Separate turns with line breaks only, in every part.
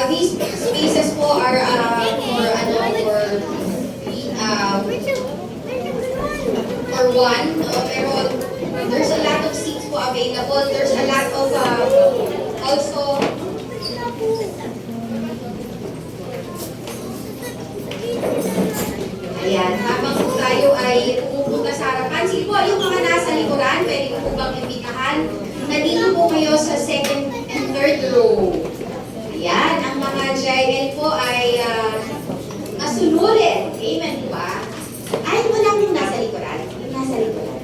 These spaces po are for one, no? Pero there's a lot of seats po available. There's a lot of also ayan, habang po tayo ay pumupunta sa harapan. Sige po, yung mga nasa likuran, pwede ko po bang imbitahan? Nandito po kayo sa second and third row. Ayan, ang mga GIL po ay nasunurin. Amen po ba? Ay, wala yung nasa likuran. Yung nasa likuran.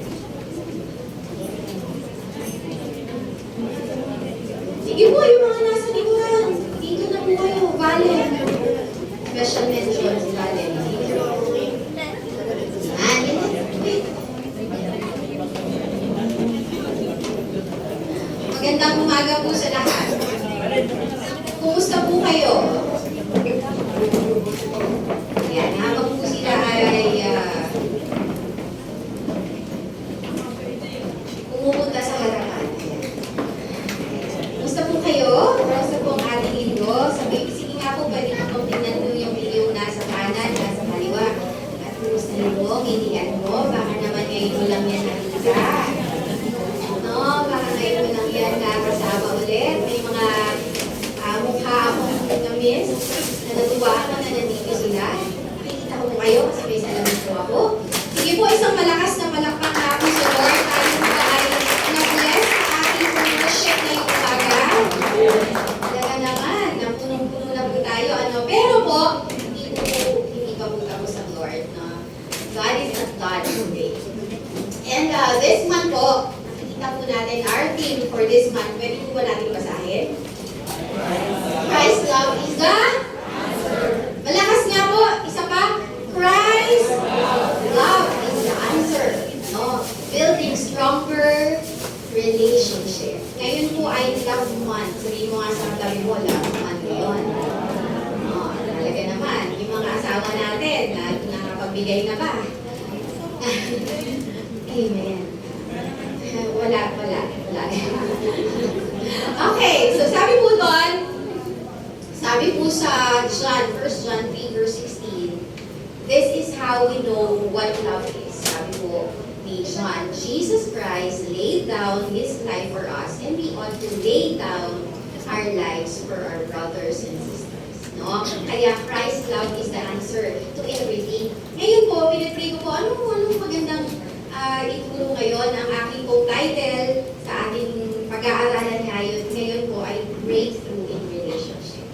Sige po, yung mga nasa likuran. Dito na po kayo. Valen. Special mention si Valen. Magandang umaga po sa lahat. Kumusta po kayo? Ayan, habang po sila ay pumupunta sa harapan. Kumusta po kayo? Kumusta po ang ating linggo? Sige nga po, pwede po kung tingnan nyo yung video nasa kanan, nasa kaliwa. At kumusta linggo, nginian mo, baka naman ngayon mo lang yan nakita. No, baka ngayon mo lang yan nakasama ulit. May mga mukha akong na-miss, na natuwa ako na nandito sila. Nakikita ko po kayo kasi may salamin po ako. Sige po, isang malakas na palakpak na ako sa Lord. Tayo po ay na-bless sa ating fellowship na yung umaga. Talaga naman, napunong-puno na po tayo. Pero po, hindi pa po tapos ang Lord. No? God is not done today. And this month po, nakikita po natin our theme for this month. Pwede po ba natin basahin? Christ's love is the answer. Malakas nga po, isa pa. Christ's love is the answer. No? Building stronger relationship. Ngayon po ay love month. Sabihin mo nga sa katabi mo, love month yun. No, talaga naman. Yung mga asawa natin, nakapagbigay na ba? Amen. Wala. Okay, so sabi po doon, sabi po sa John, 1 John 3 verse 16, this is how we know what love is. Sabi po ni John, Jesus Christ laid down His life for us and we ought to lay down our lives for our brothers and sisters. No? Kaya Christ's love is the answer to everything. Ngayon po, pinipray ko po, anong magandang itulong ngayon ang aking po title sa ating pag-aaralan ngayon po ay breakthrough in relationship.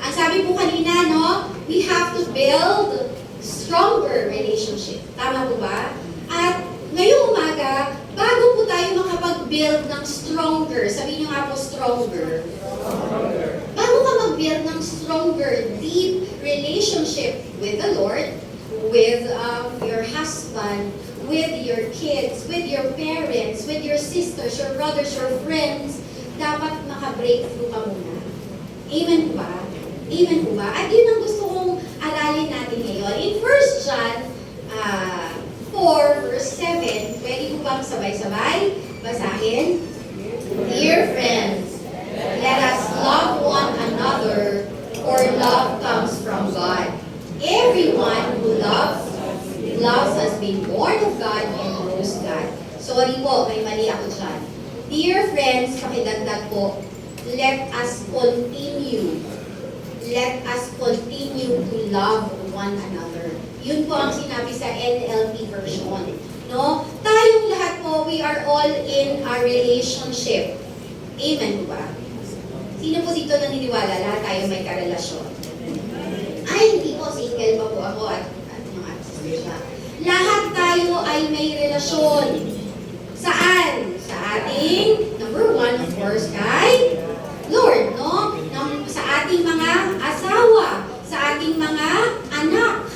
Ang sabi po kanina, no, we have to build stronger relationship. Tama po ba? At ngayong umaga, bago po tayo makapag-build ng stronger, sabihin nyo nga po stronger. Bago ka mag-build ng stronger, deep relationship with the Lord, with your husband, with your kids, with your parents, with your sisters, your brothers, your friends, dapat maka-breakthrough ka muna. Amen po ba? Amen po ba? At yun ang gusto kong aralin natin ngayon. In 1 John 4 verse 7, pwede po bang sabay-sabay basahin? Dear friends, let us love one another, for love comes from God. Everyone who loves has been born of God and knows God. Sorry po, may mali ako dyan. Dear friends, pakidagdag po, let us continue to love one another. Yun po ang sinabi sa NLT version. No? Tayong lahat po, we are all in a relationship. Amen po ba? Sino po dito naniniwala? Lahat tayo may karelasyon. Ay, hindi po, single pa po ako at mga siya. Lahat tayo ay may relasyon. Saan? Sa ating, number one, of course, kay Lord, no? Sa ating mga asawa, sa ating mga anak,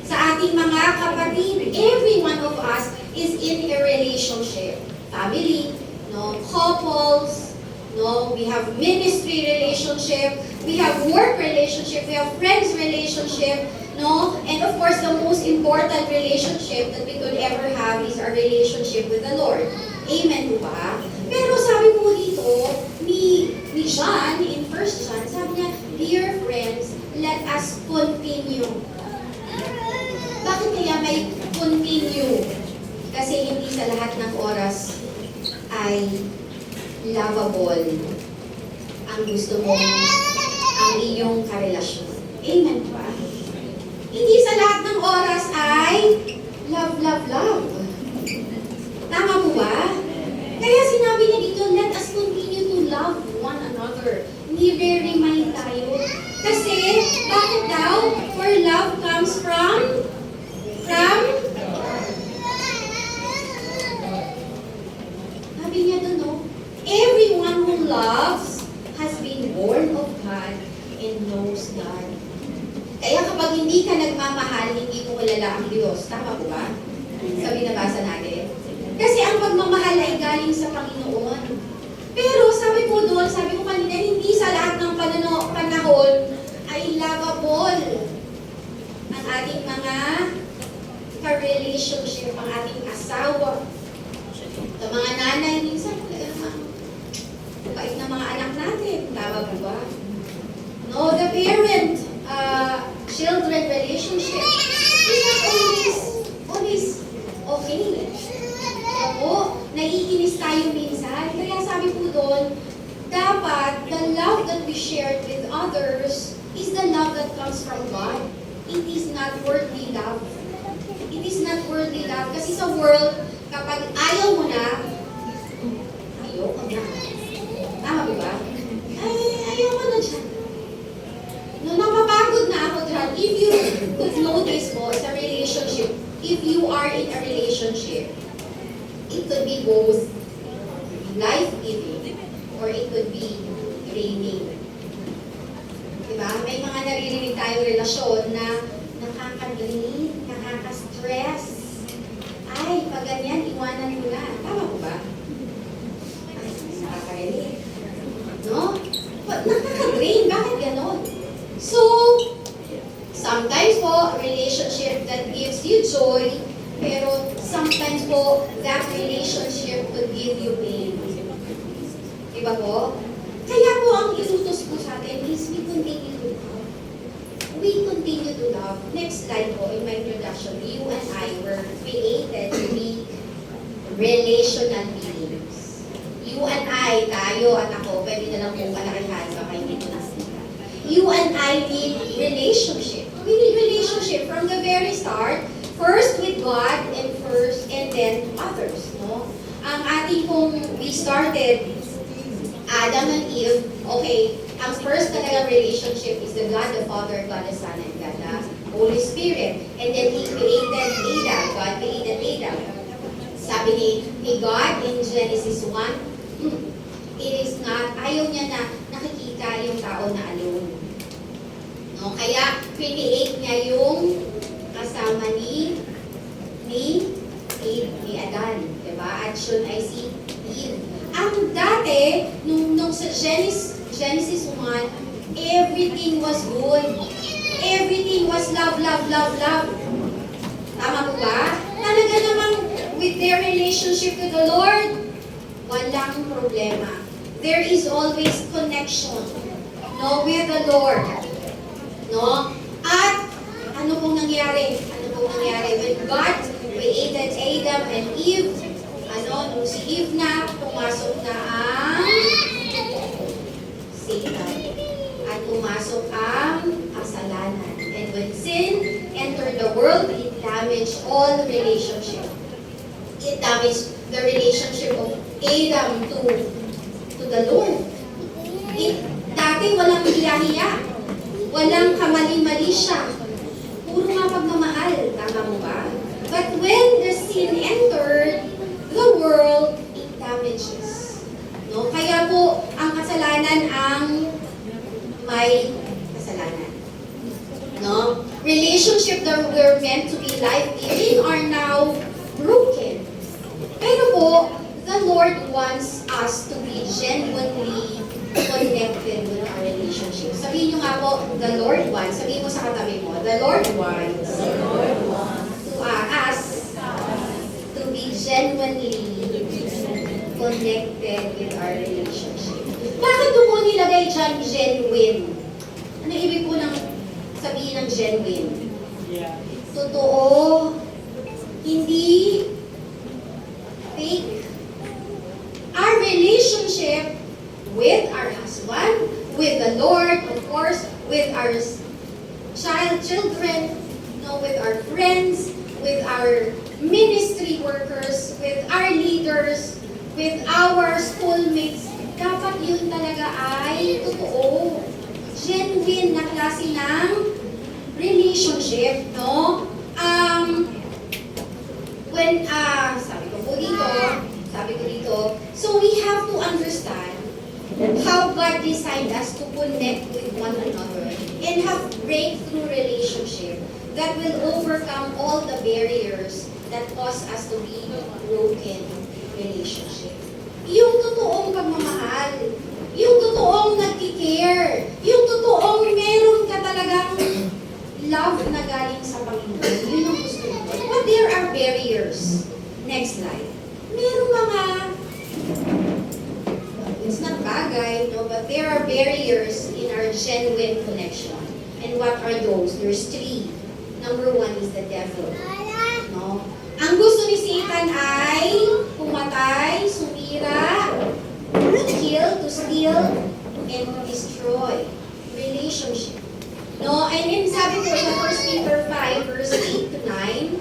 sa ating mga kapatid. Every one of us is in a relationship. Family, no? Couples, no? We have ministry relationship, we have work relationship, we have friends relationship, no? And of course, the most important relationship that we could ever have is our relationship with the Lord. Amen po ba? Pero sabi po dito, ni John, in 1 John, sabi niya, Dear let us continue. Bakit kaya may continue? Kasi hindi sa lahat ng oras ay lovable ang gusto mong ang iyong karelasyon. Amen ba? Hindi sa lahat ng oras ay love, love, love. Tama po ba? Kaya sinabi niya dito, let us continue to love one another. Nire-remind tayo. Kasi, bakit daw? For love comes from sabi niya doon, no? Everyone who loves has been born of God and knows God. Kaya kapag hindi ka nagmamahal, hindi mo kilala ang Diyos. Tama po ba? Sa binabasa natin. Kasi ang pagmamahal ay galing sa Panginoon. Pero sabi ko doon, sabi ko kanina, hindi sa lahat ng panahon ay lovable ang ating mga ka-relationship, ang ating asawa. Sa mga nanay, minsan, bait na mga anak natin. Tama po ba? No, the parent-children relationship is not always okay. Oo, naiinis tayo minsan. Kaya sabi po doon, dapat the love that we shared with others is the love that comes from God. It is not worldly love. It is not worldly love. Kasi sa world, kapag ayaw mo na, ayoko na. Tama ba ba? Ay, ayaw mo na dyan. No, napapagod na ako dyan. If you could notice mo sa relationship, if you are in a relationship, it could be both life-giving or it could be draining. Diba? May mga naririnig tayong relasyon na nakaka-drain, nakaka-stress. Ay, pag ganyan, iwanan mo na. Tama po ba? Ay, nakaka-relate. No? Nakaka-drain. Bakit ganon? So, sometimes po, relationship that gives you joy, pero sometimes po, that relationship could give you pain. Diba po? Kaya po, ang ilutos po sa atin is we continue to love. We continue to love. Next slide po, in my introduction, you and I were created to be relational beings. You and I, tayo at ako, pwede na lang pong kalakihan sa kay dito na sila. You and I need relationship. We need relationship from the very start. First with God and then others, no? Ang ating kung we started Adam and Eve, okay, ang first talaga relationship is the God the Father, God the Son, and God the Holy Spirit. And then He created Adam. God created Adam. Sabi ni God in Genesis 1, it is not, ayaw niya na nakikita yung tao na alone. No? Kaya, create niya yung kasama ni Adan. Diba? At yun ay si Eve. Ang dati, nung sa Genesis 1, everything was good. Everything was love, love, love, love. Tama po ba? Talaga namang with their relationship with the Lord, walang problema. There is always connection, no, with the Lord. No? At ano pong nangyari? When God created Adam and Eve, nung si Eve na, pumasok na ang Satan. At pumasok ang kasalanan. And when sin entered the world, it damaged all relationship. It damaged the relationship of Adam to the Lord. Dati walang hiya-hiya. Walang kamali-mali siya. Puro nga pagmamahal. Tama mo ba? But when the sin entered the world, it damages. No? Kaya po, ang kasalanan ang may kasalanan. No? Relationship that were meant to be life-giving are now broken. Pero po, the Lord wants us to be genuinely connected with our relationship. Sabihin nyo nga po, the Lord wants. Sabihin mo sa katabi mo, the Lord wants to us to be genuinely connected with our relationship. Bakit po nilagay dyan genuine? Ano ibig po ng sabihin ng genuine.
Yeah.
Totoo. Hindi fake. Our relationship with our husband, with the Lord, of course, with our children, with our friends, with our ministry workers, with our leaders, with our schoolmates, dapat yun talaga ay totoo. Genuine na klase ng relationship, no? Sabi ko dito, so we have to understand how God designed us to connect with one another and have breakthrough relationship that will overcome all the barriers that cause us to be broken relationship. Yung totoong pagmamahal, yung totoong nagki-care, yung totoong meron ka talagang love na galing sa Panginoon, yun ang gusto mo. But there are barriers. Next slide. Merong mga, it's not bagay, no, but there are barriers in our genuine connection. And what are those? There's three. Number one is the devil. No? Ang gusto ni Satan ay pumatay, sumira, to kill, to steal, and to destroy relationship. No? And then sabi ko sa 1 Peter 5, verse 8 to 9,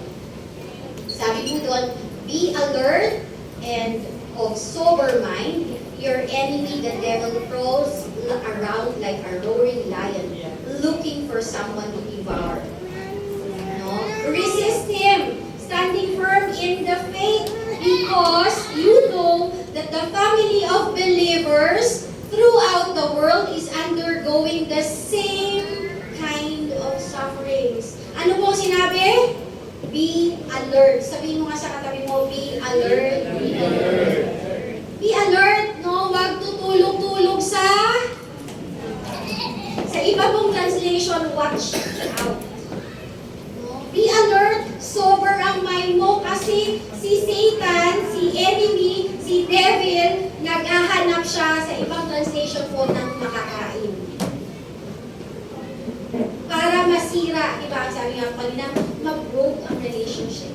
sabi ko doon, be alert and of sober mind. Your enemy, the devil, prowls around like a roaring lion, looking for someone to devour. No? Resist him, standing firm in the faith, because you know that the family of believers throughout the world is undergoing the same kind of sufferings. Ano po sinabi? Be alert. Sabihin mo nga sa katabi mo, be alert. Be alert. Be alert, no? Huwag tutulog-tulog sa iba pong translation, watch out. No? Be alert, sober ang mind mo kasi si Satan, si enemy, si devil, naghahanap siya sa ibang translation po ng makakain. Para masira, di ba? Sabi nga kanina, mag-broke ang relationship.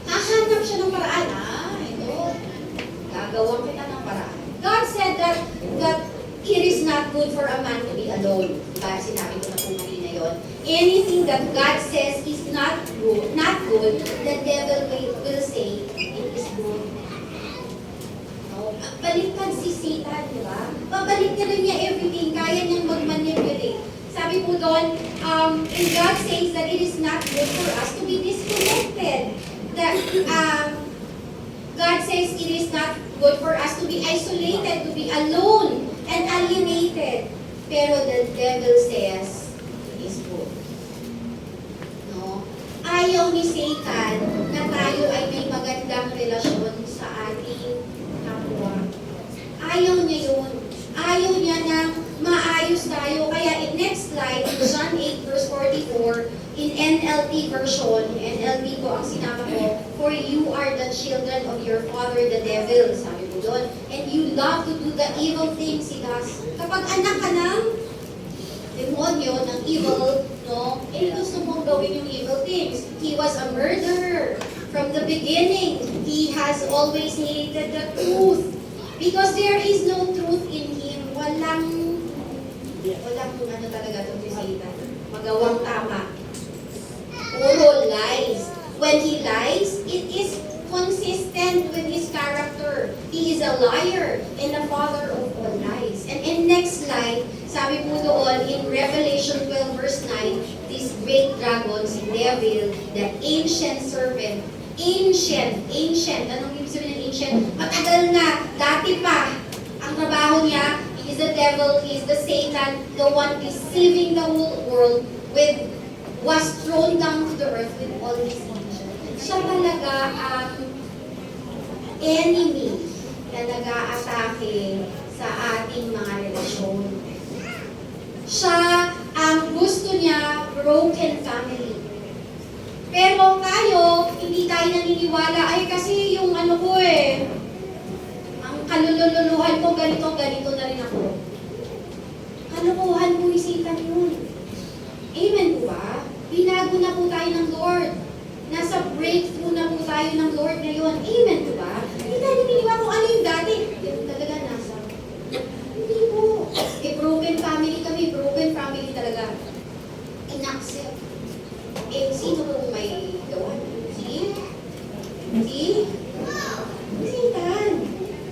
Hahanap siya ng paraan. Ito, gagawa kita ng paraan. God said that it is not good for a man to be alone. Diba? Sinabi ko na po kanina yun. Anything that God says is not good, the devil will say, it is good. No? Baliktad si Satan, di ba? Babalik na rin niya everything. Kaya niyang mag-manipulate. Sabi po doon, and God says that it is not good for us to be disconnected. That God says it is not good for us to be isolated, to be alone and alienated. Pero the devil says it is good. No? Ayaw ni Satan na tayo ay may magandang relasyon sa ating kapwa. Ayaw niya yun. Ayaw niya na maayos tayo. Kaya in next slide, John 8 verse 44, in NLT version, NLT po ang sinama ko, for you are the children of your father the devil, sabi po doon, and you love to do the evil things he does. Kapag anak ka ng demonyo, ng evil, no, gusto mong gawin yung evil things. He was a murderer. From the beginning, he has always hated the truth. Because there is no truth in him. Walang ano talaga ito si Satan. Magawang tama. Puro lies. When he lies, it is consistent with his character. He is a liar and the father of all lies. And in next slide, sabi po doon in Revelation 12 verse 9, this great dragon, si devil, the ancient serpent, ancient, anong ibig sabihin ng ancient? Matagal na, dati pa, ang trabaho niya, he is the devil, he is the Satan, the one deceiving the whole world was thrown down to the earth with all his angels. Siya talaga ang enemy na nag-aatake sa ating mga relasyon. Siya ang gusto niya, broken family. Pero tayo, hindi tayo naniniwala, ay kasi yung ano ko ang kalululuhan ko, ganito na rin ako. Kalukuhan mo ni Satan yun. tayo ng Lord ngayon. Amen, di ba? Hindi tayo niniwa kung ano yung dati. Ganun talaga nasa. Hindi po. Broken family kami. Broken family talaga. In-accept. Sino pong may gawa? Si? Satan.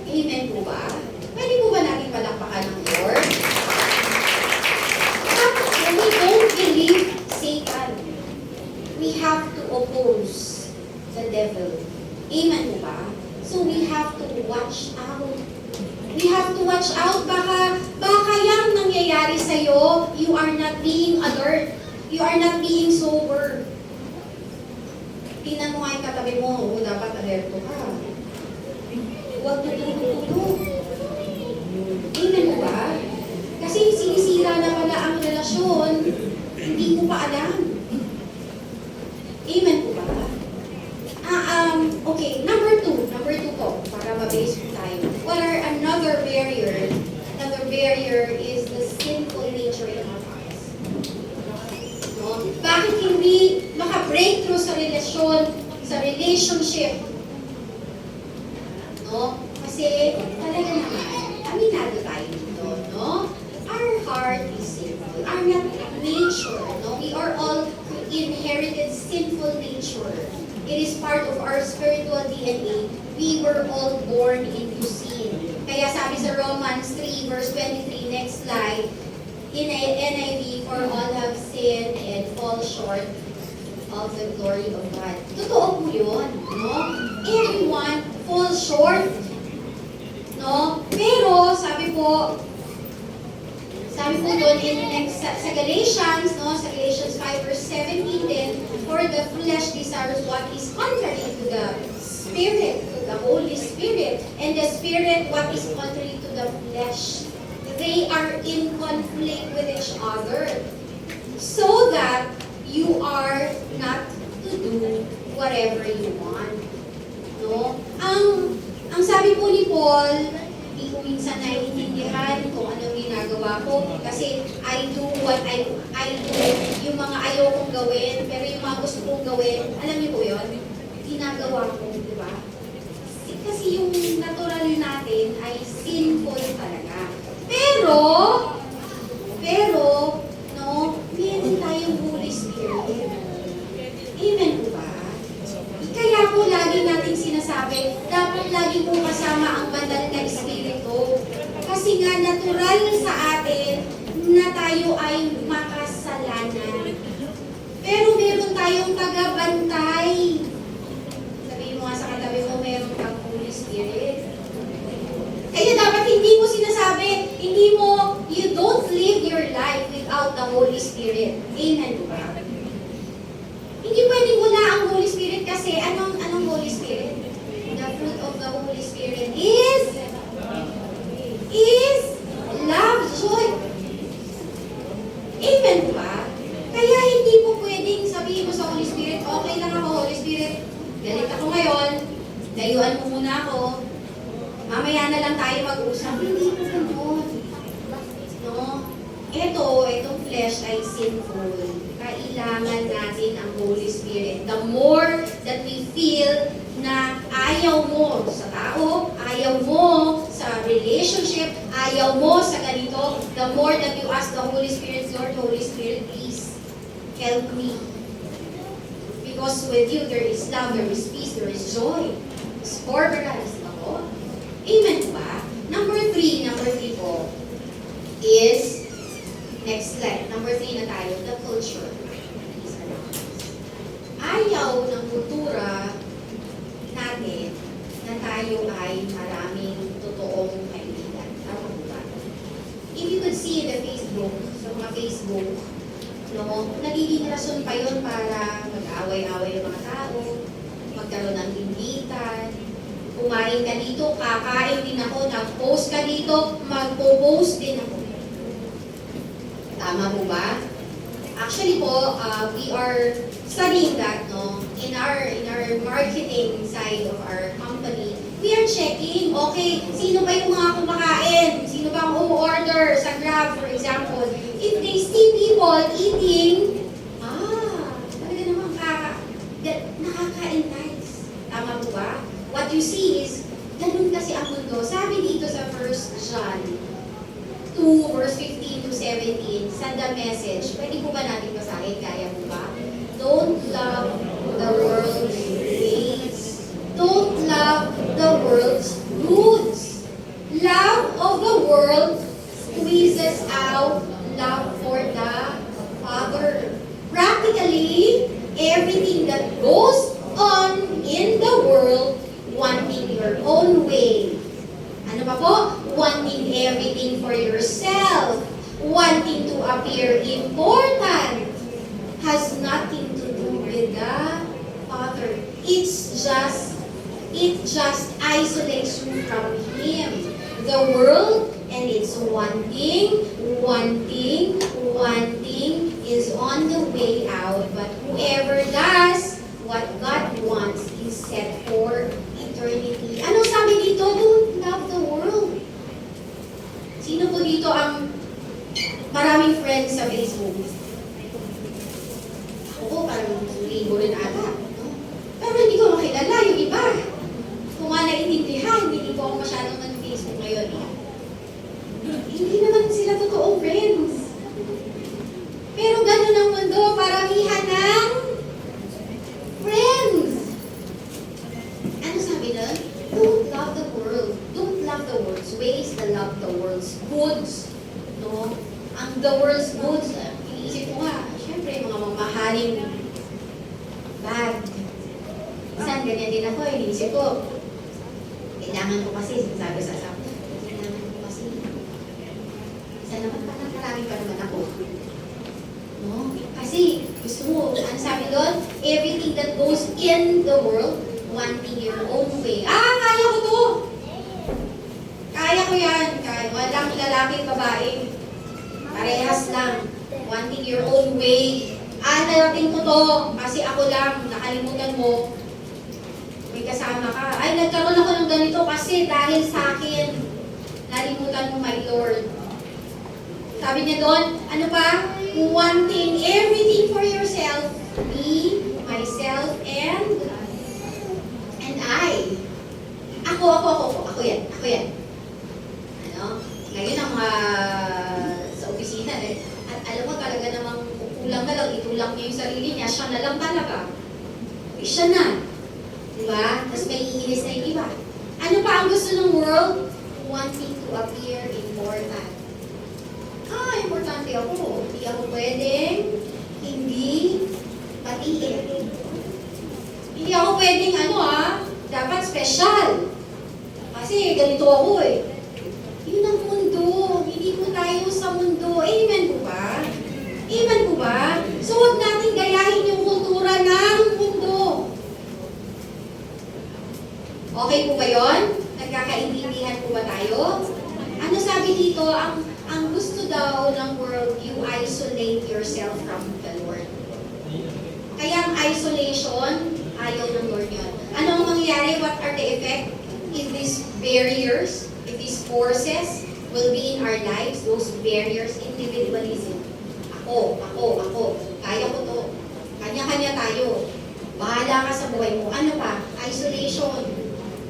Amen po ba? Pwede po ba natin palakpakan ng Lord? When we don't believe Satan, we have to oppose the devil. Amen po ba? So we have to watch out. We have to watch out. Baka yung nangyayari sa'yo, you are not being alert. You are not being sober. Tingnan mo nga yung katabi mo, dapat alerto ka. Huwag na tutulog. Amen mo ba? Kasi sinisira na pala ang relasyon, hindi mo pa alam. Amen po ba? Okay, number two po, para mabilis po tayo. What are another barrier? Another barrier is the sinful nature in our hearts. No? Bakit hindi maka-breakthrough sa relasyon, sa relationship? No? Kasi talaga naman, aminado tayo dito, no? Our heart is sinful. Our nature, no? We are all inherited sinful nature. It is part of our spiritual DNA. We were all born into sin. Kaya sabi sa Romans 3 verse 23, next slide, in NIV, for all have sinned and fall short of the glory of God. Totoo po yun, no? Everyone falls short, no? Pero, sabi po doon sa Galatians, no? Sa Galatians 5 verse 17 din, for the flesh desires what is contrary to the Spirit, to the Holy Spirit, and the Spirit what is contrary to the flesh. They are in conflict with each other, so that you are not to do whatever you want. No? Ang sabi po ni Paul, hindi ko minsan naiintindihan kung anong ginagawa ko kasi I do what I do, yung mga ayaw kong gawin, pero yung mga gusto kong gawin, alam niyo po yun, ginagawa ko, di ba? Kasi yung natural natin ay sinful talaga. Pero, no, meron tayong Holy Spirit. Amen po ba? Kaya po lagi nating sinasabi, dapat lagi po kasama ang banal na Espiritu. Kasi nga natural sa atin na tayo ay makasalanan. Pero meron tayong tagabantay. Sabihin mo nga sa katabi mo, meron kang Holy Spirit. Kaya dapat hindi mo sinasabi, you don't live your life without the Holy Spirit. Amen po ba? Hindi pwedeng wala ang Holy Spirit kasi anong Holy Spirit? The fruit of the Holy Spirit is love, joy. Amen po ba? Kaya hindi po pwedeng sabihin mo sa Holy Spirit, okay lang ako, Holy Spirit, galit ako ngayon, dayuan mo muna ako, mamaya na lang tayo mag-usap. Hindi po ganun. No? Itong flesh ay sinful. Kailangan natin ang Holy Spirit. The more that we feel na ayaw mo sa tao, ayaw mo sa relationship, ayaw mo sa ganito, the more that you ask the Holy Spirit, Lord, Holy Spirit, please, help me. Because with you, there is love, there is peace, there is joy. It's organized ako. Amen ba? Number three po is, next slide, number 3 na tayo, the culture. Ayaw ng kultura natin na tayo ay maraming totoong kaibigan. Tama po ba? If you could see the Facebook, sa mga Facebook, no, nagiging rason pa yun para mag-away-away yung mga tao, magkaroon ng imbitan, kumain ka dito, kakain din ako, nag-post ka dito, magpo-post din ako. Tama po ba? Actually po, we are studying that, no? In our marketing side of our company, we are checking, okay, sino ba yung mga kumakain? Sino ba ang order sa Grab, for example? If they see people eating, talaga naman nakaka-entice. Tama John 2, verse 15 to 17, send a message. Pwede po ba natin basahin? Kaya po ba? Don't love the world's ways. Don't love the world's goods. Love of the world squeezes out love for the Father. Practically, everything that goes on in the world, wanting your own way. Ano pa po? Wanting everything for yourself. Wanting to appear important. Has nothing to do with the Father. It just isolates you from Him. The world and its wanting is on the way out. But whoever does what God wants is set for eternity. Ano sabi dito? Don't love the world. Sino po dito ang maraming friends sa Facebook? Ako po, parang libo rin ata. Pero hindi ko makilala yung iba. Kung nga naiintindihan, hindi po ako masyadong nag-Facebook ngayon. Hindi naman sila totoong friends. Pero ganun ang mundo, paramihan ng friends. Ano sabi nun? Don't love the world. Don't love the world's ways, love the world's goods. No? Ang the world's goods, iniisip ko nga, syempre, mga mamahaling bag. Saan ganyan din ako, iniisip ko, kailangan ko kasi, sabi sa asawa, kailangan ko kasi. Isa naman, parang marami pa naman ako. No? Kasi, gusto mo, ano sabi doon? Everything that goes in the world, wanting your own way. Kaya ko to! Kaya ko yan. Walang lalaking babae. Parehas lang. Wanting your own way. Narating ko to. Kasi ako lang, nakalimutan mo. May kasama ka. Ay, nagkaroon ako ng ganito kasi dahil sa akin, nalimutan mo, my Lord. Sabi niya doon, ano pa? Wanting everything for yourself, me, myself, and I. Ako yan. Ano? Ngayon ang sa opisina, at alam mo talaga namang kulang na lang, itulak niya yung sarili niya, siya na lang talaga. Siya na. Diba? Tapos may iinis na yung iba. Ano pa ang gusto ng world? Wanting to appear important. Importante ako. Hindi ako pwedeng hindi patiin. Hindi ako pwedeng dapat special. Kasi ganito ako eh. Yun ang mundo. Hindi po tayo sa mundo. Amen po ba? Amen po ba? So huwag natin gayahin yung kultura ng mundo. Okay po ba yun? Nagkakaintindihan po ba tayo? Ano sabi dito? Ang gusto daw ng world, you isolate yourself from the Lord. Kaya ang isolation, ayaw ng Lord yun. Ano ang mangyayari? What are the effect? If these barriers, if these forces will be in our lives, those barriers, individualism. Ako. Kaya ko to. Kanya-kanya tayo. Bahala ka sa buhay mo. Ano pa? Isolation.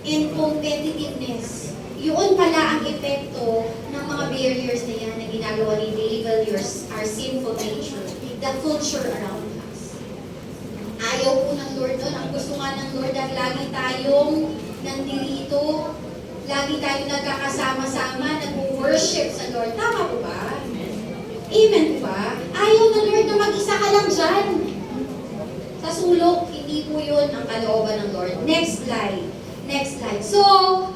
And competitiveness. Yun pala ang epekto ng mga barriers na yan na ginagawa ni devil, our sinful nature, the culture around us. Ayaw po ng Lord doon. Ang gusto nga ng Lord at lagi tayong nandito, lagi tayong nagkakasama-sama, nag-worship sa Lord. Tama po ba? Amen po ba? Ayaw ng Lord na mag-isa ka lang dyan. Sa sulok, hindi po yun ang kalooban ng Lord. Next slide. So,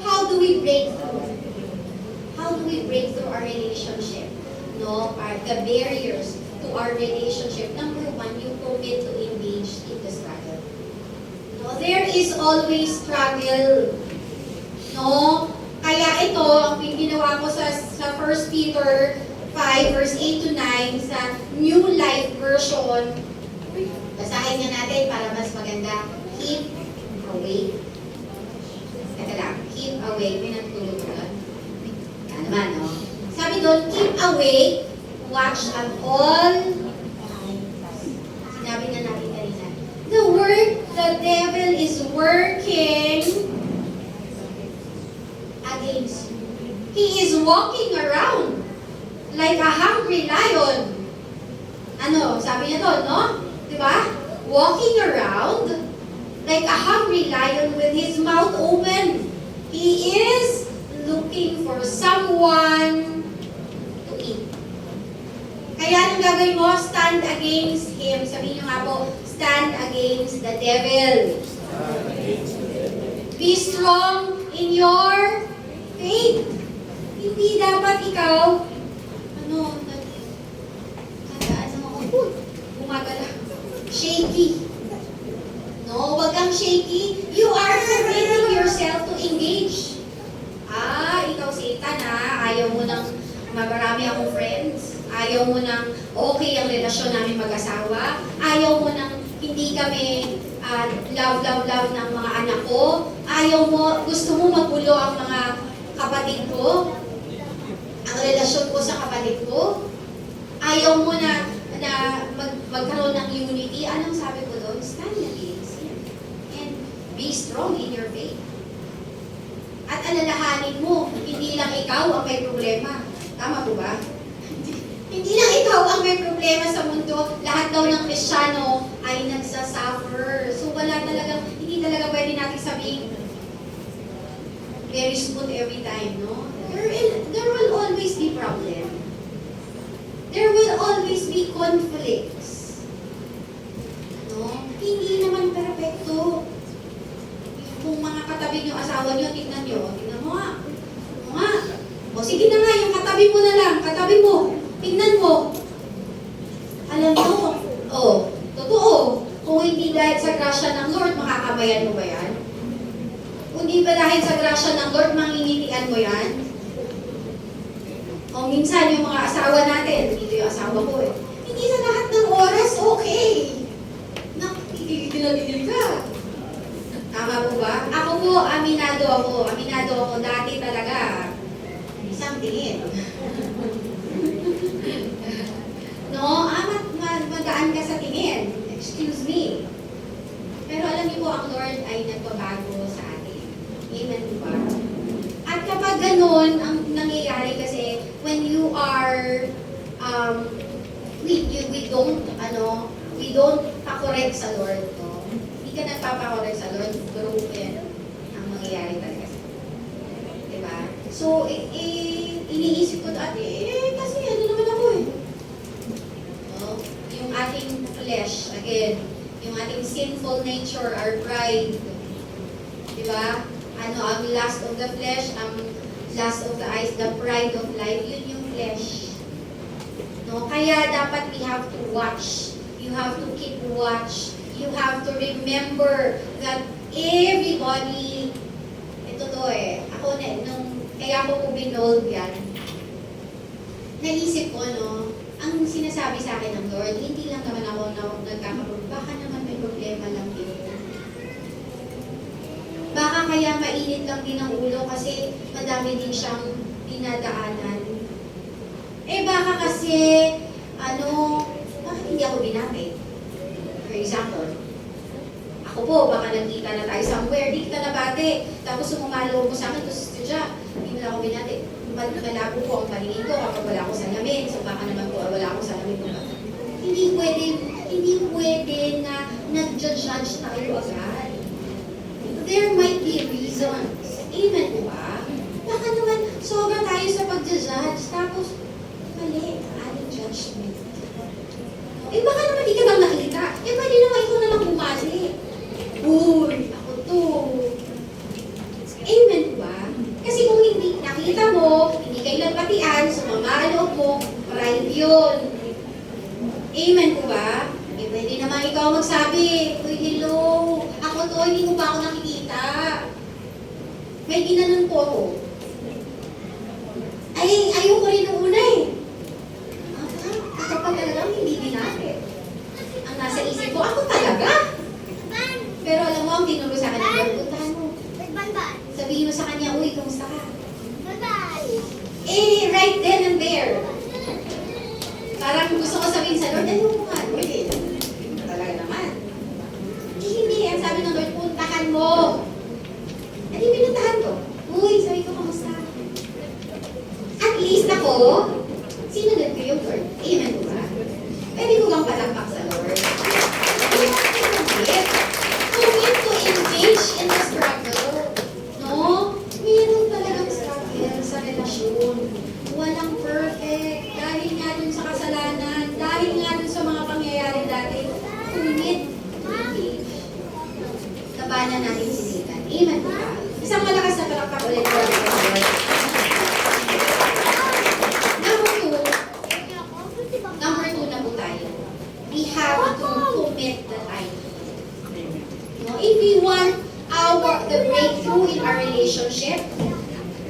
how do we break through? How do we break through our relationship? No, the barriers to our relationship. Number one, you commit to engage in the struggle. No, there is always struggle. No, kaya ito, ang ginawa ko sa 1 Peter 5, verse 8 to 9, sa New Life Version. Basahin nga natin para mas maganda. Keep awake. Keep awake. May natulog ko lang. Yan naman, no? Sabi doon, keep awake, watch at all times. Sinabi na natin kanina. The devil is working against you. He is walking around like a hungry lion. Ano, sabi niya doon, no? Diba? Walking around like a hungry lion with his mouth open. He is looking for someone to eat. Kaya anong gagawin mo? Stand against him. Sabihin niyo nga po, stand against the devil. Be strong in your faith. Hindi dapat ikaw, gumagala. Shaky. No, wag kang shaky. You are committing yourself to engage. Ikaw Satan ayaw mo nang marami akong friends. Ayaw mo nang okay ang relasyon namin mag-asawa. Ayaw mo nang hindi kami love ng mga anak ko. Ayaw mo, gusto mo magulo ang mga kapatid ko. Ang relasyon ko sa kapatid ko. Ayaw mo na magkaroon ng unity. Anong sabi ko doon? Stand against him. And be strong in your faith. At alalahanin mo, hindi lang ikaw ang may problema. Tama po ba? Hindi lang ikaw ang may problema sa mundo. Lahat daw ng Kristiyano ay nagsasuffer. So hindi talaga pwede natin sabihin very smooth every time, no? There will always be problem. There will always be conflicts. No? Hindi naman perfecto. Kung mga katabi niyo, asawa niyo, tignan mo nga. O sige na nga, yung katabi mo na lang, katabi mo. Tignan mo. Alam mo, totoo. Kung hindi dahil sa grasya ng Lord, makakabayan mo ba yan? Kung hindi ba dahil sa grasya ng Lord, mangingitian mo yan? O minsan yung mga asawa natin, dito yung asawa ko hindi sa lahat ng oras, okay. Tigil ka. Tama po ba? Ako po, aminado ako, dati talaga. Isang tingin. No, magaan ka sa tingin. Excuse me. Pero alam niyo po, ang Lord ay nagbabago sa atin. Amen po ba? At kapag ganun, ang nangyayari kasi, when you are, we don't pa-correct sa Lord, no? Hindi ka nagpapa-correct sa Lord, broken ang mangyayari talaga sa Lord. Diba? So, iniisip ko dati, kasi ano naman ako no? Yung ating flesh, again, yung ating sinful nature, our pride, diba? Ang lust of the flesh, ang lust of the eyes, the pride of life, yun yung flesh. No? Kaya dapat we have to watch. You have to keep watch. You have to remember that everybody, ito to ako kaya ako po binold yan, naisip ko, no, ang sinasabi sa akin ng Lord, hindi lang naman ako nagkakaroon, baka naman may problema lang din. Baka kaya mainit lang din ang ulo kasi madami din siyang dinadaanan. Baka kasi, bakit hindi ako binati? For example, ako po, baka nagkita na tayo somewhere, di kita nabati. Tapos sumumalo ko sa akin, tapos siya, hindi mo lang ako binati. Malabo po ang paningin ko kapag wala akong salamin. So baka naman po, wala akong salamin ko. Hindi pwede na nag-judge tayo agad. There might be reasons. Amen po ba? Baka naman, sobra tayo sa pag-judge, tapos, mali, adding judgment. Baka naman di ka lang nakita. Pwede naman ikaw na lang bumali. Uy, ako to. Amen po ba? Kasi kung hindi nakita mo, hindi kayo nagpatian, sumama ang loob mo, pride yun. Amen po ba? Pwede naman ikaw magsabi, uy, hello, ako to, hindi mo ba ako nakikita? May ginanon po ako. Ayoko rin nung una kapag talagang hindi dinapit. Ang nasa isip ko, ako talaga. Pero alam mo, ang tinuro sa akin, puntahan mo. Sabihin mo sa kanya, uy, kumusta ka? Right then and there. Parang gusto ko sabihin sa Lord, ano mo nga, Lord, talaga naman. Hindi, ang sabi ng Lord, puntahan mo. Pinuntahan ko. Uy, sabi ko, kamusta? Sinunod ko yung Lord. Amen po ba? Pwede ko bang palakpak sa Lord? You have to commit. Commit to engage in the struggle. No? Meron talagang struggle sa relasyon. Walang perfect. Dahil nga dun sa kasalanan, dahil nga dun sa mga pangyayari dati, commit to engage. Labanan natin si Satan. Amen po ba? Isang malakas na palakpak ulit po. Number two na po tayo. We have to commit the time. No? If we want the breakthrough in our relationship,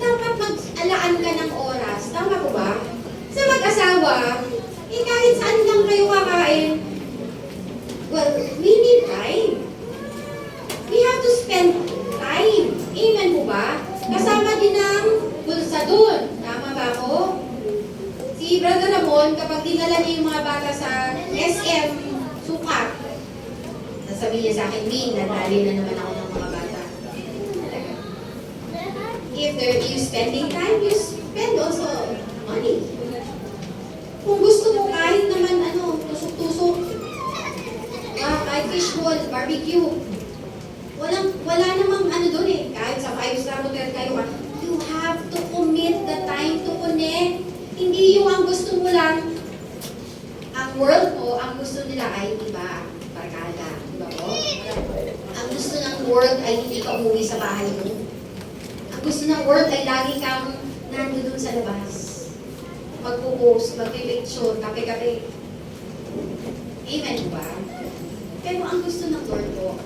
dapat mag-alaan ka ng oras. Tama po ba? Sa mag-asawa, kahit saan lang kayo kakain, well, we need time. We have to spend time. Amen po ba? Kasama din ang bulsa dun. Tama ba ako? Si Brother Ramon, kapag dinala niya yung mga bata sa SM, sukat, nasabi niya sa akin, Min, nadali na naman ako ng mga bata. If you spending time, you spend also money. Kung gusto mo kahit naman tusok-tusok, kahit fishball, barbecue, wala namang doon eh. Kahit sa 5-star hotel kayo, you have to commit the time to connect. Hindi yung ang gusto mo lang, ang world mo, ang gusto nila ay iba, barkada. Diba po? Ang gusto ng world ay hindi ka umuwi sa bahay mo. Ang gusto ng world ay lagi kang nandun sa labas. Magpo-post, magpipicture, kape-kape. Amen ba? Pero ang gusto ng Lord po,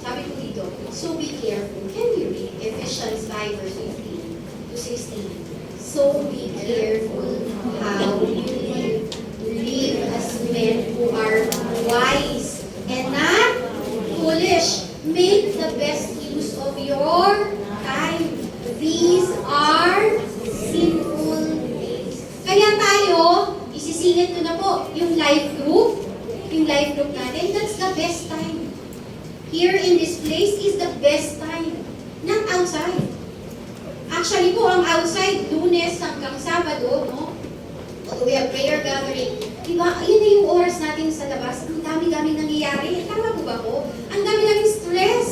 sabi ko dito, so be careful. Can we read Ephesians 5 verse 15 to 16? So be careful how you live. Live as men who are wise and not foolish. Make the best use of your time. These are sinful days. Kaya tayo, isisingit ko na po, yung life group natin, that's the best time. Here in this place is the best time. Not outside. Actually po, ang outside, Lunes hanggang Sabado, no? We have prayer gathering. Diba, yun na yung oras natin sa labas. Ang dami-dami nangyayari. Tama po ba po? Ang dami-daming stress.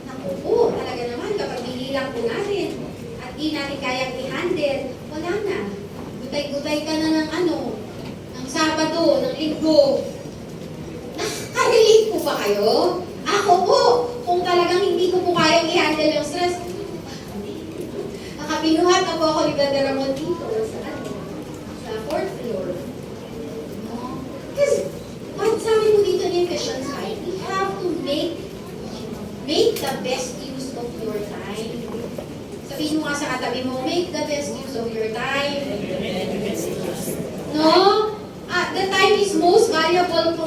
Naku po, talaga naman, kapag hinilang po natin at di natin kayang i-handle, wala na. Gutay-gutay ka na ng ng Sabado, ng Linggo. Nakaka-relate po ba kayo? Ako po, kung talagang hindi ko po kayang i-handle yung stress, nakapinuhat na po ako ni Brother Ramon dito sa 4th floor. No? Because, what sabi mo dito in Ephesians 5, we have to make the best use of your time. Sabihin mo nga sa katabi mo, make the best use of your time. No? The time is most valuable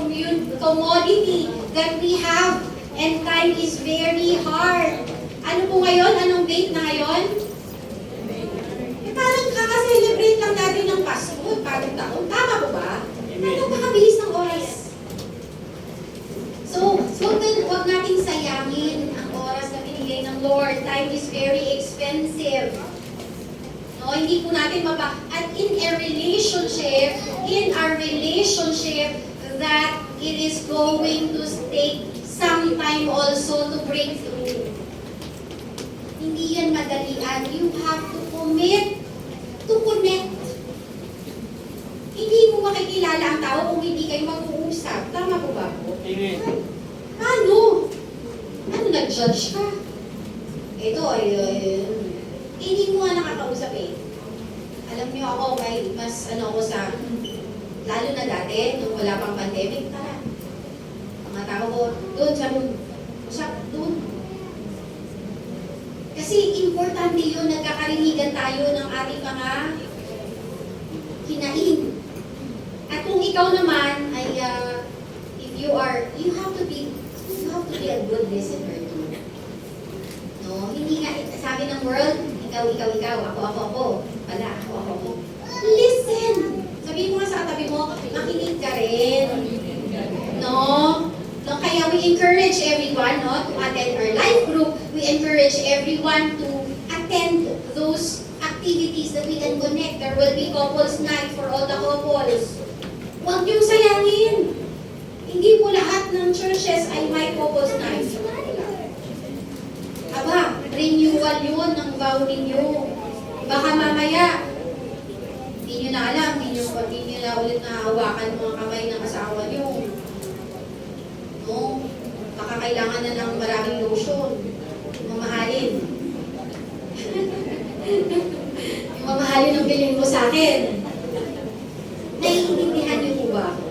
commodity that we have, and time is very hard. Ano po ngayon? Anong date na ngayon? Parang kaka-celebrate lang natin ng Pasko, bagong taon. Tama po ba? Napakabilis ng oras. So, huwag nating sayangin ang oras na binigay ng Lord. Time is very expensive. No, hindi po natin At in our relationship, that it is going to take some time also to break through. Hindi yan madalian. You have to commit to connect. Hindi mo makikilala ang tao kung hindi kayo mag-uusap. Tama po ba po?
Amen.
Ano? Nag-judge ka? Ito hindi mo nga nakakausap eh. Alam niyo ako, mas ako sa, lalo na dati, nung wala pang pandemic, mga tao ko, doon sa room, usap doon. Kasi importante yun, nagkakarinigan tayo ng ating mga hinaing. At kung ikaw naman ay, you have to be a good listener too. No? Hindi nga, sabi ng world, ikaw, ako. Listen! Sabihin mo nga sa katabi mo, makinig ka rin. No? No, kaya we encourage everyone to attend our life group. We encourage everyone to attend those activities activities that we can connect. There will be couples night for all the couples. Huwag niyong sayangin. Hindi po lahat ng churches ay may couples night. Aba, renewal yun ng vow ninyo. Baka mamaya, hindi nyo na alam, hindi nyo na ulit nahawakan mga kamay ng asawa nyo. No? Baka kailangan na ng maraming lotion. Mamahalin. Yung mamahalin ang bilhin mo sa akin. Naiintindihan niyo po ba ako?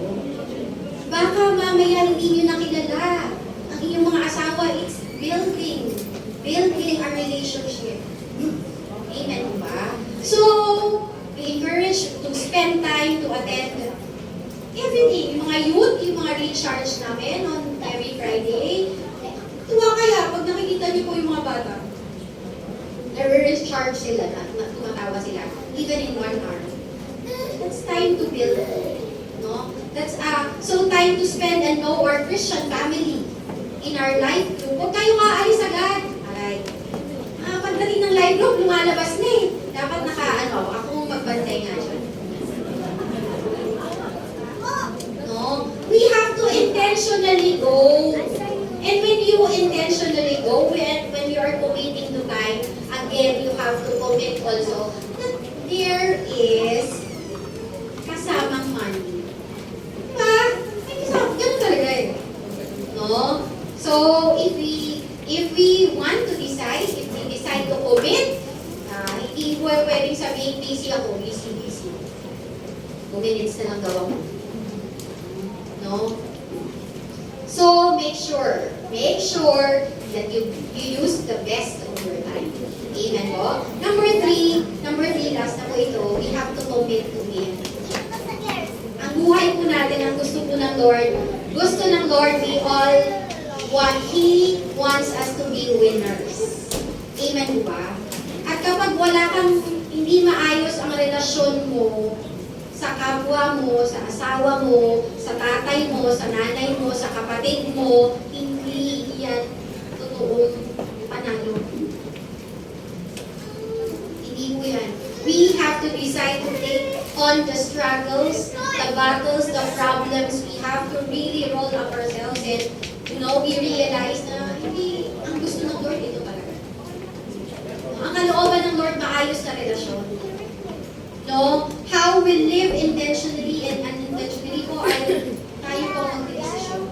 Baka mamaya hindi niyo nakilala. Ang inyong mga asawa, it's building a relationship. Amen po ba? So, we encourage to spend time to attend everything. Yung mga youth, yung mga recharge namin on every Friday. Tuwa kaya pag nakikita niyo po yung mga bata. Nare-recharge sila na tumatawa sila. Even in 1 hour. That's time to build. No? That's so time to spend and know our Christian family in our life group. Huwag kayong aalis agad. Alright. Pagdating ng life group, lumalabas na eh. Dapat akong magbantay nga dyan. No? We have to intentionally go. And when you intentionally go, when you are committing to time, again, you have to commit also that there is kasamang money. Diba? May kasama. Ganun talaga eh. No? So, if we want to decide, if we decide to commit, hindi po pwedeng sabihin, busy ako, busy. 2 minutes na lang gawa mo. No? So, make sure that you use the best of your time. Amen po? Number three, last na po ito, we have to commit to Him. Ang buhay po natin, ang gusto ng Lord, we all He wants us to be winners. Amen po ba? At kapag wala kang, hindi maayos ang relasyon mo, sa kapwa mo, sa asawa mo, sa tatay mo, sa nanay mo, sa kapatid mo, hindi yan totoong panalo. Hindi mo yan. We have to decide to take on the struggles, the battles, the problems. We have to really roll up ourselves and, we realize na hindi, ang gusto ng Lord, ito talaga. Ang kalooban ng Lord, maayos na relasyon. No? How we live intentionally and unintentionally po ay tayo po mag-desisyon.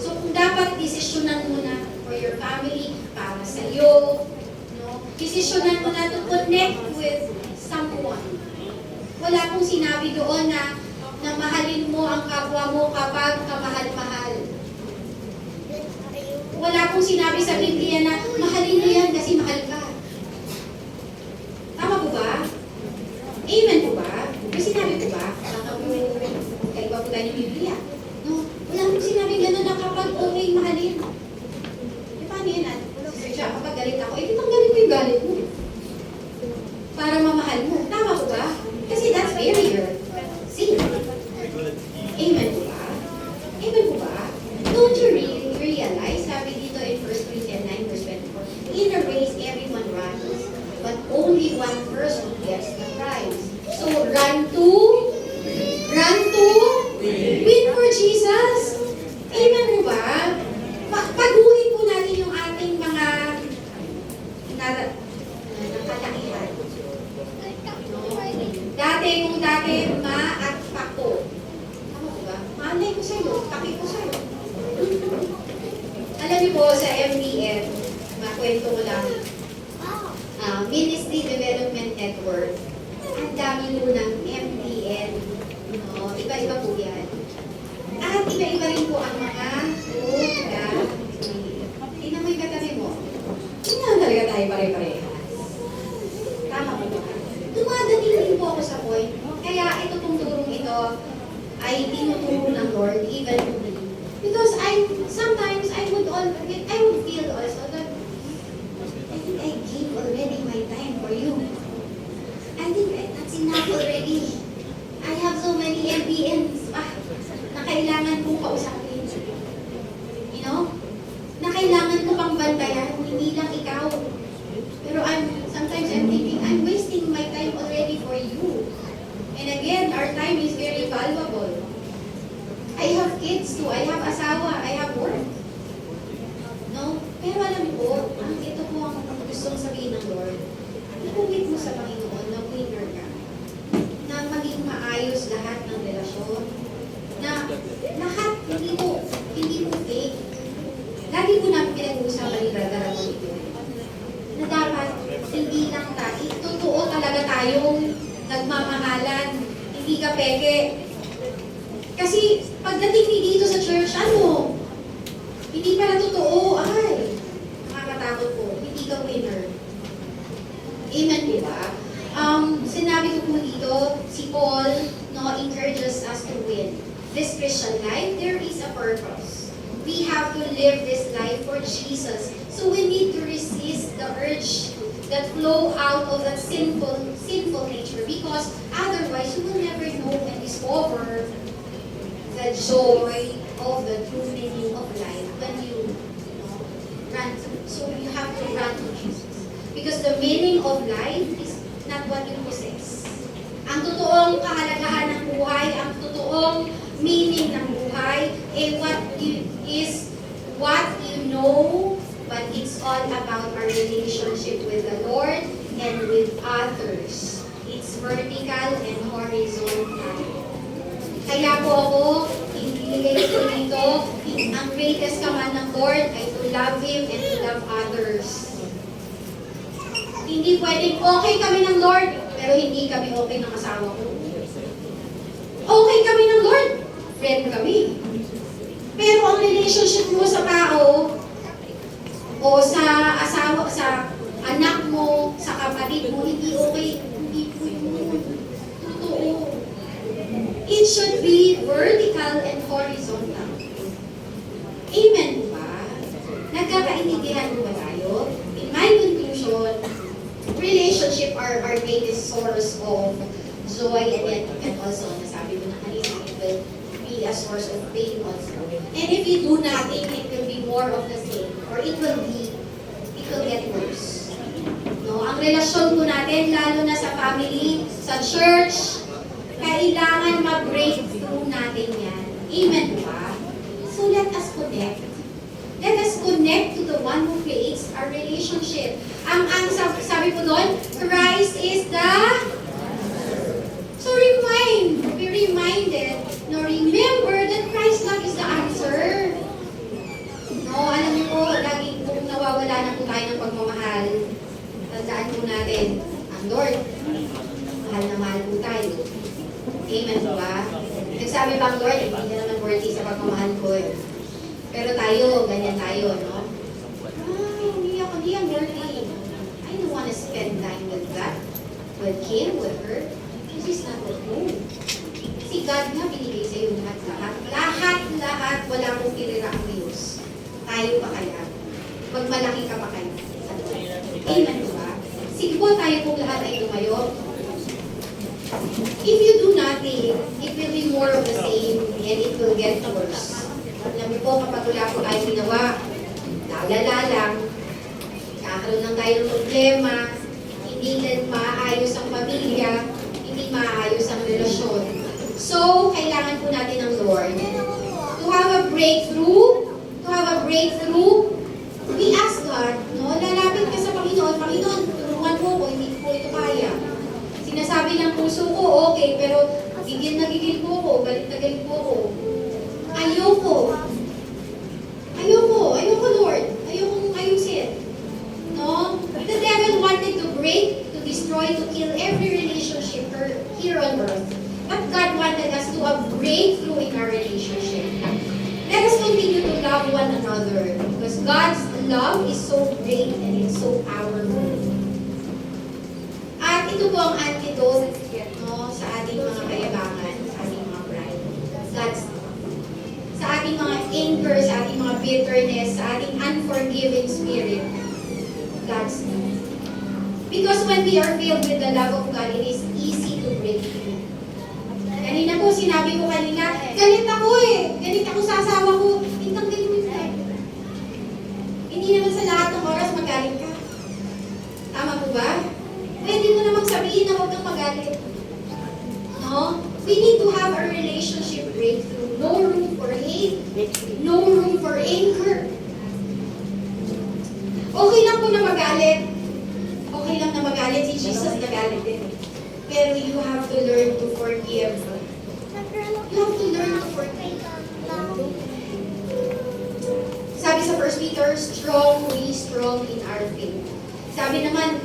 So, kung dapat desisyonan mo na for your family, para sa iyo, desisyonan mo na to connect with someone. Wala pong sinabi doon na mahalin mo ang kapwa mo kapag kamahal-mahal. Wala pong sinabi sa Biblia na mahalin mo yan kasi mahal ka. Tama po ba? Amen po ba? May sinabi po ba? Baka po, kaiba po tayo ng Biblia. No? Wala po sinabi gano'n na kapag okay, mahalin. E paano yan? Sister siya, kapag galit ako, tanggalin mo yung galit mo. Para mamahal mo. Tama po ba? Kasi that's barrier. See? Amen po ba? Amen po ba? Don't you really realize, sabi dito in 1 Corinthians 9 verse 24, in a race, everyone runs, but only one person gets the prize. So, run to win for Jesus. Amen po ba? Paguhin po natin yung ating mga nakalakihan. Kung dati ma at pako. Tama po ba? Malay ko sa'yo, paki ko sa'yo. Alam niyo po sa MDN, makwento ko lang, Ministry Development Network, ang dami po ng MDN, iba-iba po yan. At iba-iba rin po ang mga tingnan mo yung katabi mo. Tingnan talaga tayo pare-parehas. Tama po ba? Dumadating din po ako sa point, kaya ito pong turong ito ay tinuturo ng Lord, even to me. Because sometimes I would feel also that I think I gave already my time for you. I think that's enough already. I have so many MBNs na kailangan kong kausapin. You know? Na kailangan ko pang bantayan, hindi lang ikaw. Pero sometimes I'm thinking, I'm wasting my time our time is very valuable. I have kids too, I have asawa, I have work. No? Pero alam ko, ito po ang gustong sabihin ng Lord. Ikumit mo sa Panginoon na winner ka. Na maging maayos lahat ng relasyon. Na lahat, hindi mo fake. Lagi po namin pinag-uusapan ni Brother Ramon ito. Na dapat, hindi lang tayo. Totoo talaga tayong nagmamahalan. Hindi ka peke. Kasi pagdating ni dito sa church, hindi pala totoo. Ay, nakakatakot po. Hindi ka winner. Amen, di ba? Sinabi ko po dito, si Paul, encourages us to win. This Christian life, there is a purpose. We have to live this life for Jesus. So we need to resist the urge that flow out of that sinful nature, because otherwise you will never know and discover the joy of the true meaning of life when you run. So you have to run to Jesus. Because the meaning of life is not what you possess. Ang totoong kahalagahan ng buhay, ang totoong meaning ng buhay, is what you know, but it's all about our relationship with the Lord and with others. It's vertical and horizontal. Kaya po ako, inilagay ko dito, ang greatest command ng Lord ay to love Him and to love others. Hindi pwedeng okay kami ng Lord, pero hindi kami okay ng asawa ko. Okay kami ng Lord, friend kami. Pero ang relationship mo sa tao, o sa asawa, sa anak mo, sa kapatid mo, hindi okay, hindi po yun. Totoo. It should be vertical and horizontal. Amen ba? Nagkakaintindihan mo ba tayo? In my conclusion, relationship are our greatest source of joy, and also, nasabi mo na kanina, it will be a source of pain also. And if you do nothing, it will be more of the same. Or it will get worse. No, ang relasyon po natin, lalo na sa family, sa church, kailangan mag-breakthrough natin yan. Amen ba? So let us connect. Let us connect to the one who creates our relationship. Ang sabi po doon, Christ is the... So be reminded, remember that Christ's love is the answer. No, alam niyo po, lagi kung nawawala na po tayo ng pagmamahal, tandaan po natin, ang Lord, mahal na mahal po tayo. Amen po ba? Nagsabi ba ang Lord, hindi na naman worthy sa pagmamahal ko eh. Pero tayo, ganyan tayo, no? Hindi ang worthy. I don't want to spend time with that, with him, with her. This is not the home. Si God nga binigay sa iyo lahat. Lahat, wala mong tirira ang Diyos. Tayo pa kaya? Pag malaki ka pa kaya? Amen ba? Sige po, tayo pong lahat ay tumayo. If you do nothing, it will be more of the same and it will get worse. Alam niyo po, kapag wala po tayo ginawa, lalala lang, kakaroon lang tayo ng problema, hindi din maayos ang pamilya, hindi maayos ang relasyon. So, kailangan po natin ng Lord. To have a breakthrough, we ask God, no? Lalapit ka sa Panginoon, Panginoon, tulungan mo ko, hindi ko ito kaya. Sinasabi ng puso ko, okay, pero gigil na gigil po ako, galit na galit po ako. Ayoko Lord, ayokong ayusin. No? The devil wanted to break, to destroy, to kill every relationship here on earth. But God wanted us to have breakthrough in our relationship. Let us continue to love one another because God's love is so great and it's so powerful. At ito po ang antidote, no, sa ating mga kayabangan, sa ating mga pride. Sa ating mga anger, sa ating mga bitterness, sa ating unforgiving spirit. God's love. Because when we are filled with the love of God, it is easy to break through. Kanina po, sinabi ko kanina, galit ako sa asawa ko, intang galit ka. Hindi naman sa lahat ng oras magalit ka. Tama po ba? Pwede mo namang sabihin na huwag kang magalit. No? We need to have a relationship breakthrough. No room for hate. No room for anger. Okay lang po na magalit. Okay lang na magalit. Si Jesus nagalit din. Pero you have to learn to forgive. You have to learn to forgive. Sabi sa 1 Peter, be strong in our faith. Sabi naman,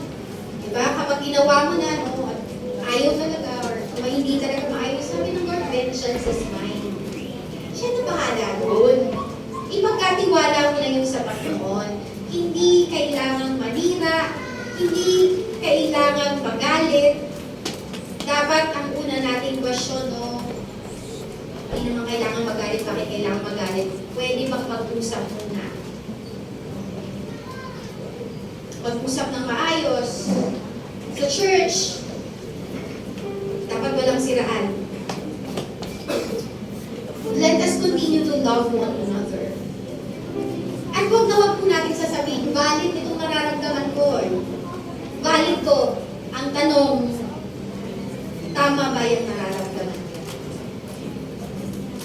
di ba, kapag ginawa mo na, no, at ayaw talaga, or kung hindi talaga maayos, sabi ng Lord, vengeance is mine. Siya na bahala doon. Ipagkatiwala mo na yun sa Panginoon. Hindi kailangang manira, hindi kailangang magalit. Dapat ang una nating question, no, hindi naman kailangan magalit, bakit kailangan magalit? Pwede bang mag-usap muna? Mag-usap ng maayos. Sa church, dapat walang siraan. Let us continue to love one another. At huwag na huwag po natin sasabihin, valid itong nararamdaman ko. Valid to. Ang tanong, tama ba yung nararamdaman ko?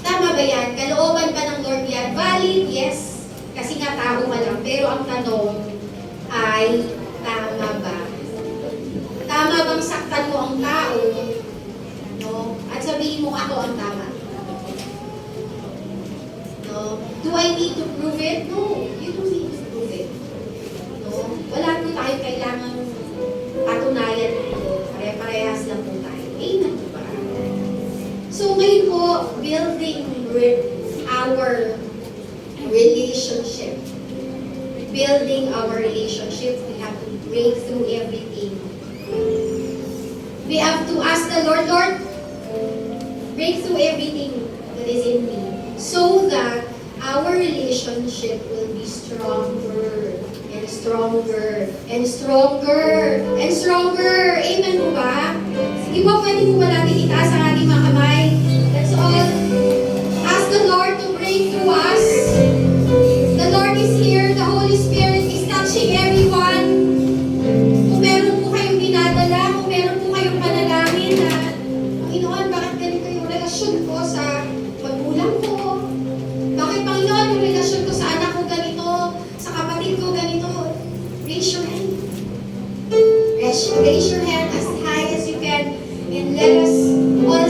Tama ba yan? Kalooban ba ng Lord yan? Valid, yes. Kasi nga tao ka lang. Pero ang tanong ay, tama ba? Tama bang saktan mo ang tao? No? At sabihin mo ako ang tama. No? Do I need to prove it? No. You don't need to prove it. No? Wala po tayo kailangan patunayan ito. Pare-parehas lang po tayo. Amen po ba? So ngayon po, building our relationship. Building our relationship, we have to break through everything. We have to ask the Lord, Lord, break through everything that is in me so that our relationship will be stronger and stronger and stronger and stronger. Amen po ba? Sige po, pwede po ba natin itaas ang ating mga kamay? Let's all ask the Lord to break through us. The Lord is here. The Holy Spirit is touching everyone. Kung meron po kayong dinadala, kung meron po kayong panalangin na, Panginoon, bakit ganito yung relasyon ko sa magulang ko? Bakit, Panginoon, yung relasyon ko sa anak ko ganito, sa kapatid ko ganito? Raise your hand. Raise your hand as high as you can and let us all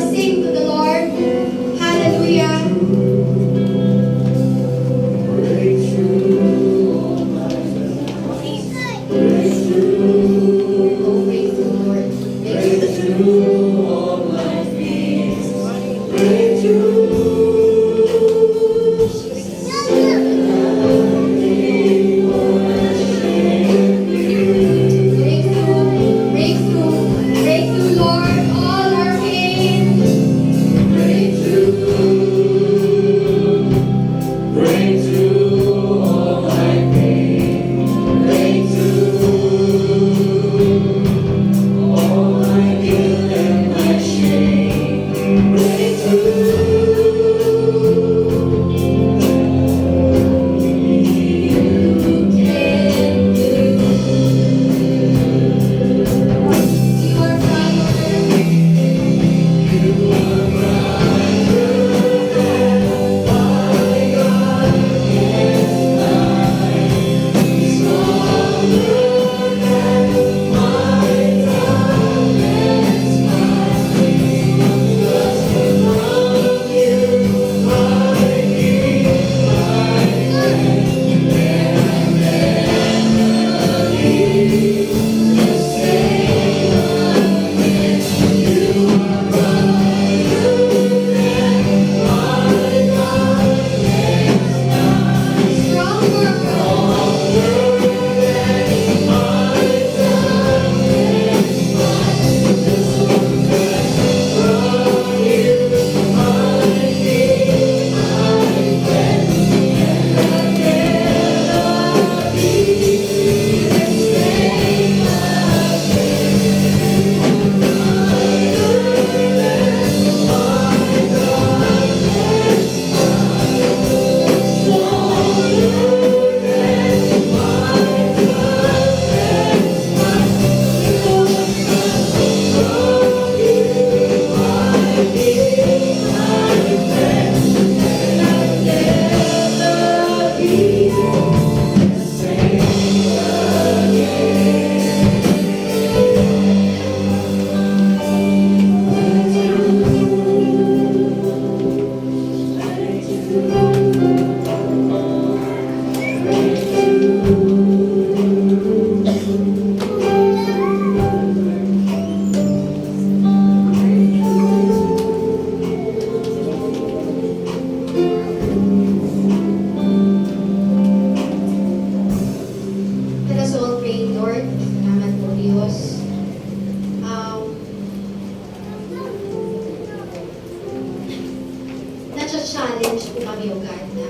challenge po kami, O God, na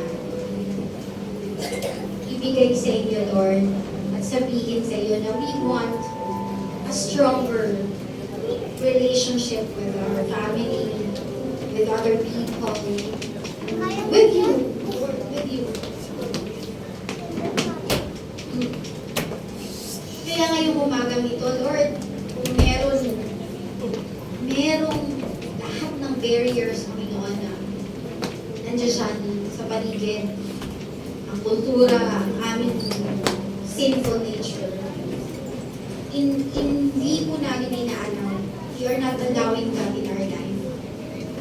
ibigay sa inyo, Lord, at sabihin sa iyo na we want a stronger relationship with our family, with other people, with you, Lord, with you. Kaya ngayong umagang ito, Lord, kung merong lahat ng barriers, Panginoon, na nandiyan siya sa paligid, ang kultura, ang aming sinful nature. Hindi po namin inaalaw. You are not allowing that in our life.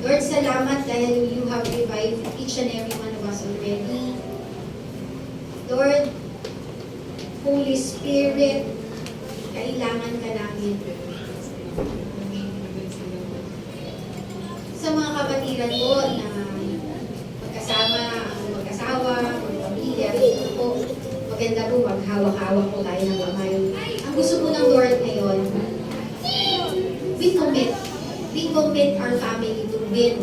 Lord, salamat dahil you have revived each and every one of us already. Lord, Holy Spirit, kailangan ka namin. Sa mga kapatiran ko na magkasama, mag-asawa, mag-pamilya, ito po, maganda po maghawak-hawak po tayo ng kamay. Ang gusto po ng Lord ngayon, we commit our family to win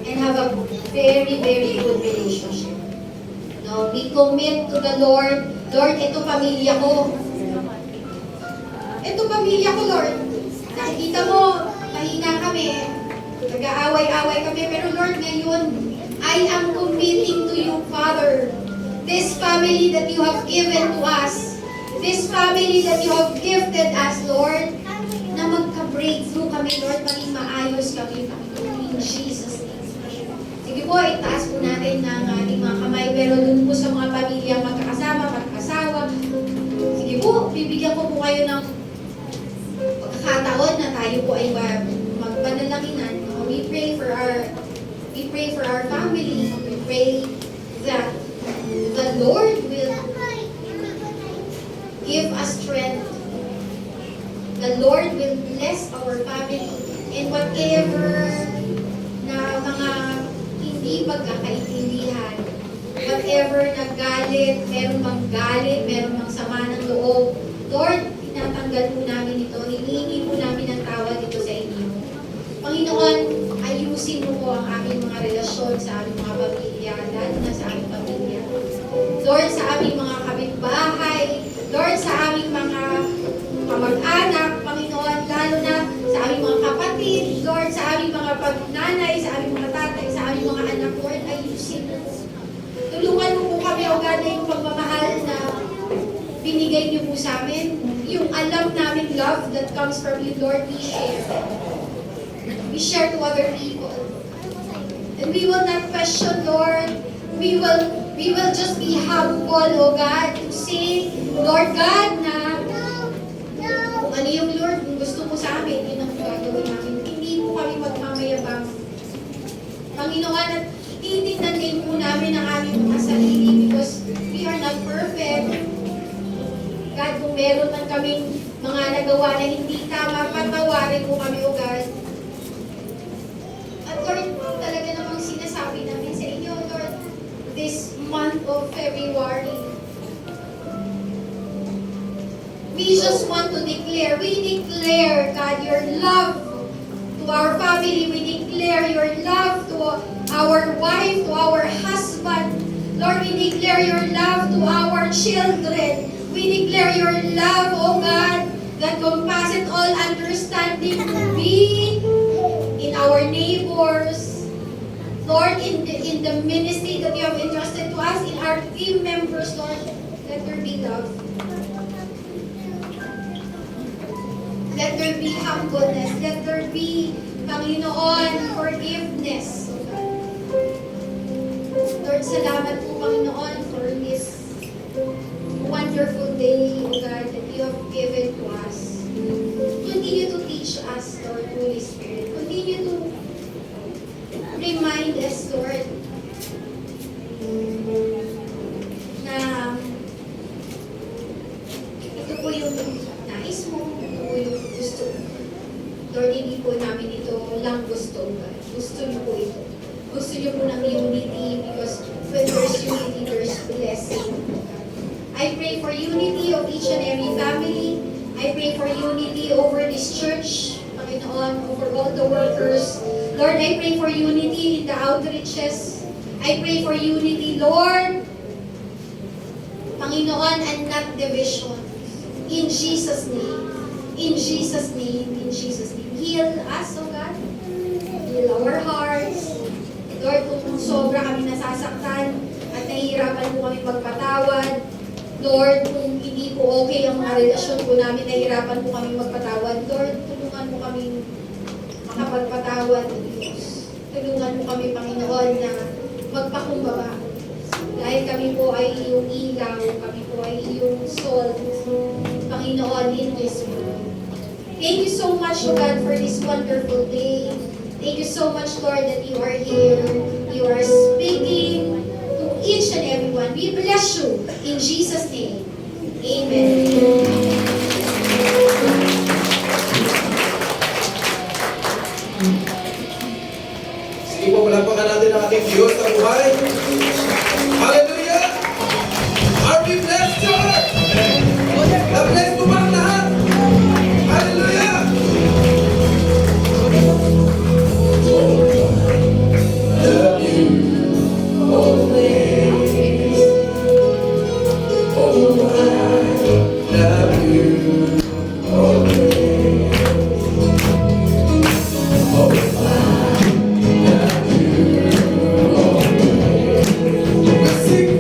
and have a very, very good relationship. No, we commit to the Lord. Lord, ito pamilya ko. Ito pamilya ko, Lord. Nakikita mo, mahina kami. Nag-aaway-aaway kami. Pero Lord, ngayon, I am committing to you, Father. This family that you have given to us. This family that you have gifted us, Lord. Na magka-breakthrough kami, Lord. Maging maayos kami, Panginoon. In Jesus' name. Sige po, itaas po natin ng ating mga kamay. Pero dun po sa mga pamilya magkakasama, magkakasawa. Sige po, bibigyan ko po kayo ng pagkakataon na tayo po ay magpanalakinan. We pray for our family. We pray that the Lord will give us strength. The Lord will bless our family in whatever na mga hindi pagkakaintindihan, whatever na galit, meron bang galit, meron bang sama ng loob. Lord, tinatanggal po namin ito, hinihingi po namin ang tawad dito sa inyo. Panginoon, ayusin mo po ang aming mga relasyon sa aming mga pamilya, lalo na sa aming pamilya. Lord, sa aming mga kapitbahay, Lord, sa aming mga kamag-anak, Panginoon, lalo na sa aming mga kapatid, Lord, sa aming mga pagnanay, sa aming mga tatay, sa aming mga anak, Lord, ayusin mo. Tulungan mo po kami, O God, na yung pagmamahal na binigay niyo po sa amin. Yung alam namin love that comes from you, Lord, we share. We share to other people. And we will not question, Lord. We will just be humble, O God, to say, Lord God, na kung ano yung Lord, kung gusto mo sa amin, yun ang gagawin namin. Hindi po kami magmamayabang. Panginoon, at titignan din po namin ang aming mga sarili because we are not perfect. God, kung meron man kaming mga nagawa na hindi tama, patawarin mo kami, O God. At Lord, talaga namang sinasabi namin sa inyo, Lord, this month of February, we just want to declare, God, your love to our family. We declare your love to our wife, to our husband. Lord, we declare your love to our children. We declare your love, O God, that compasses all understanding to be in our neighbors. Lord, in the ministry that you have entrusted to us, in our team members, Lord, let there be love. Let there be humbleness. Let there be, Panginoon, forgiveness. Lord, salamat po, Panginoon, for this wonderful day, O God, that you have given to us. Continue to teach us, Lord, Holy Spirit. Continue to remind us, Lord, na ito po yung nais mo, ito po yung gusto mo. Lord, hindi po namin ito lang gusto, God. Gusto niyo po ito. Gusto niyo po ng unity because when there's unity, there's blessing. I pray for unity of each and every family. I pray for unity over this church. Panginoon, Panginoon, for all the workers. Lord, I pray for unity in the outreaches. I pray for unity, Lord, Panginoon, and not division. In Jesus' name. In Jesus' name. In Jesus' name. Heal us, oh God. Heal our hearts. Lord, kung sobra kami nasasaktan at nahihirapan po kami magpatawad. Lord, kung hindi po okay ang mga relasyon po namin, nahihirapan po kami magpatawad. Lord, tulungan mo kami makapagpatawad, Diyos. Tulungan mo kami, Panginoon, na magpakumbaba. Dahil kami po ay iyong ilaw, kami po ay iyong salt, Panginoon, in this world. Thank you so much, O God, for this wonderful day. Thank you so much, Lord, that you are here. You are speaking to each and every one. We bless you in Jesus' name. Amen.
Sige po, palapakan natin ang ating Diyos sa buhay. Hallelujah! Are we blessed, church? Na-bless mo ba ang lahat? Hallelujah! Love you always. Oh, I love you always. Oh, I love you always. We sing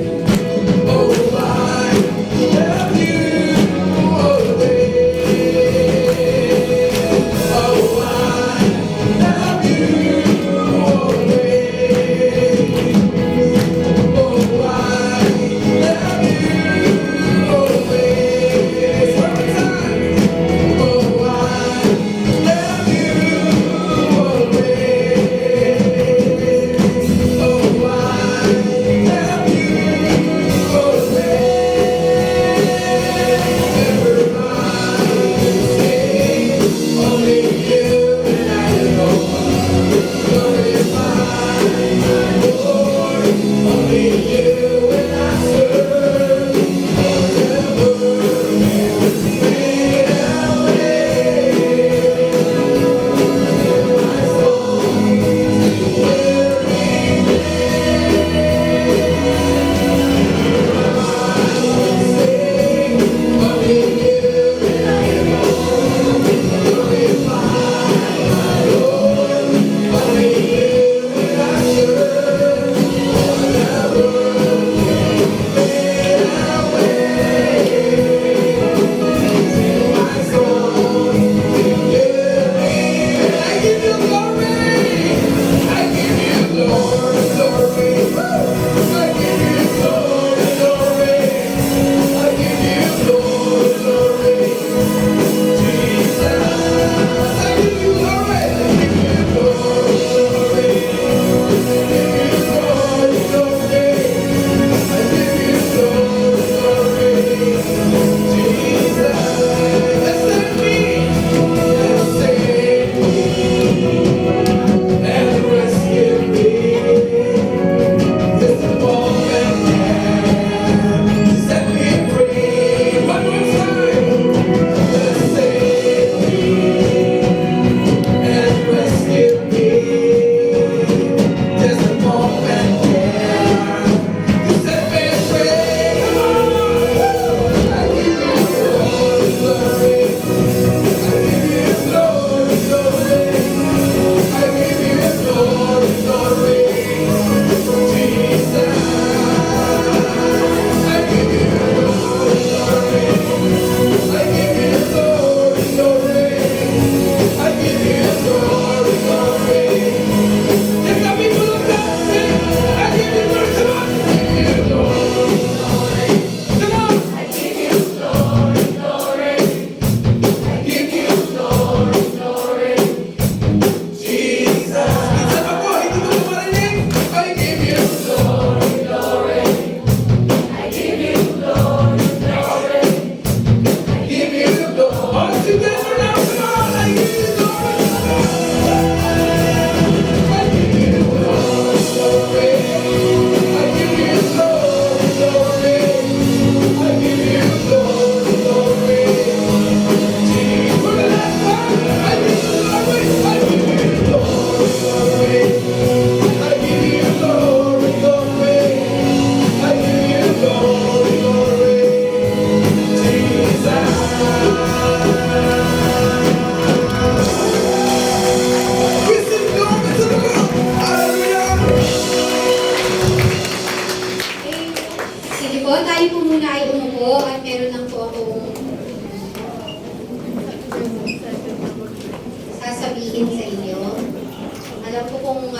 pong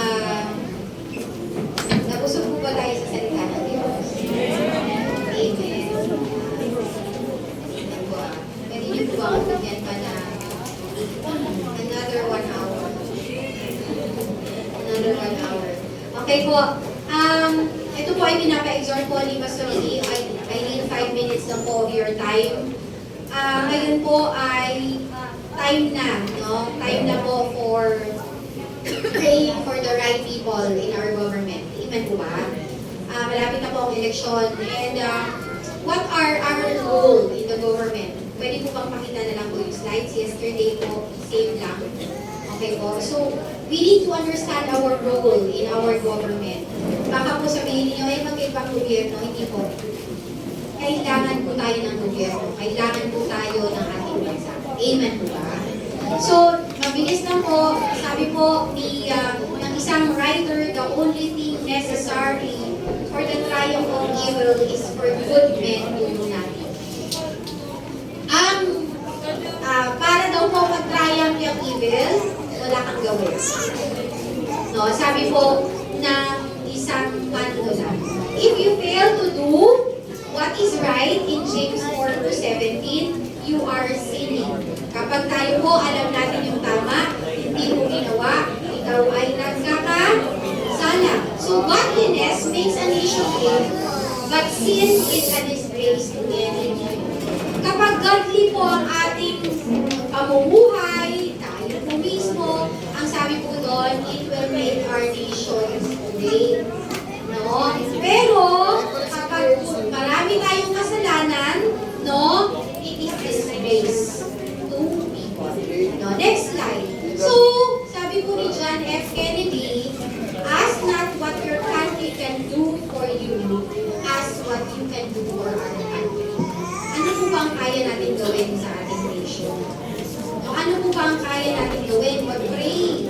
nabusog po ba tayo sa salita ng Diyos? Amen. Pwede niyo po ba ako bigyan pa na another 1 hour? Another 1 hour. Okay po. Ito po ay pinapa-exhort po ni Pastor Lee. I need 5 minutes lang po of your time. Ngayon po ay time na, no? Time na po for praying for the right people in our government. Amen po ba? Malapit na po ang eleksyon. And what are our role in the government? Pwede po bang pakita na lang po yung slides? Yesterday po, save lang. Okay po. So, we need to understand our role in our government. Baka po sabihin niyo, ay mag-ibang gobyerno. Hindi po. Kailangan po tayo ng gobyerno. Kailangan po tayo ng ating bansa. Amen po ba? So, mabilis lang po. Sabi po ni ng isang writer, the only thing necessary for the triumph of evil is for good men to unite. Para daw po mag-triumph yung evil, wala kang gawin. No, sabi po ng isang manula, if you fail to do what is right in James 4 verse 17, you are sinning. Kapag tayo po alam natin yung tama, hindi mo ginawa, ikaw ay nagkakasala. So godliness makes a nation great, but sin is a disgrace to any nation. Kapag godly po ang ating pamumuhay, tayo po mismo, ang sabi po doon, it will make our nations great. No? Pero, kapag marami tayong kasalanan, no, it is disgrace to people. No? Next slide. So, sabi po ni John F. Kennedy, ask not what your country can do for you, ask what you can do for our country. Ano po ba ang kaya natin gawin sa ating nation? No, ano po ba ang kaya natin gawin? Mag-pray.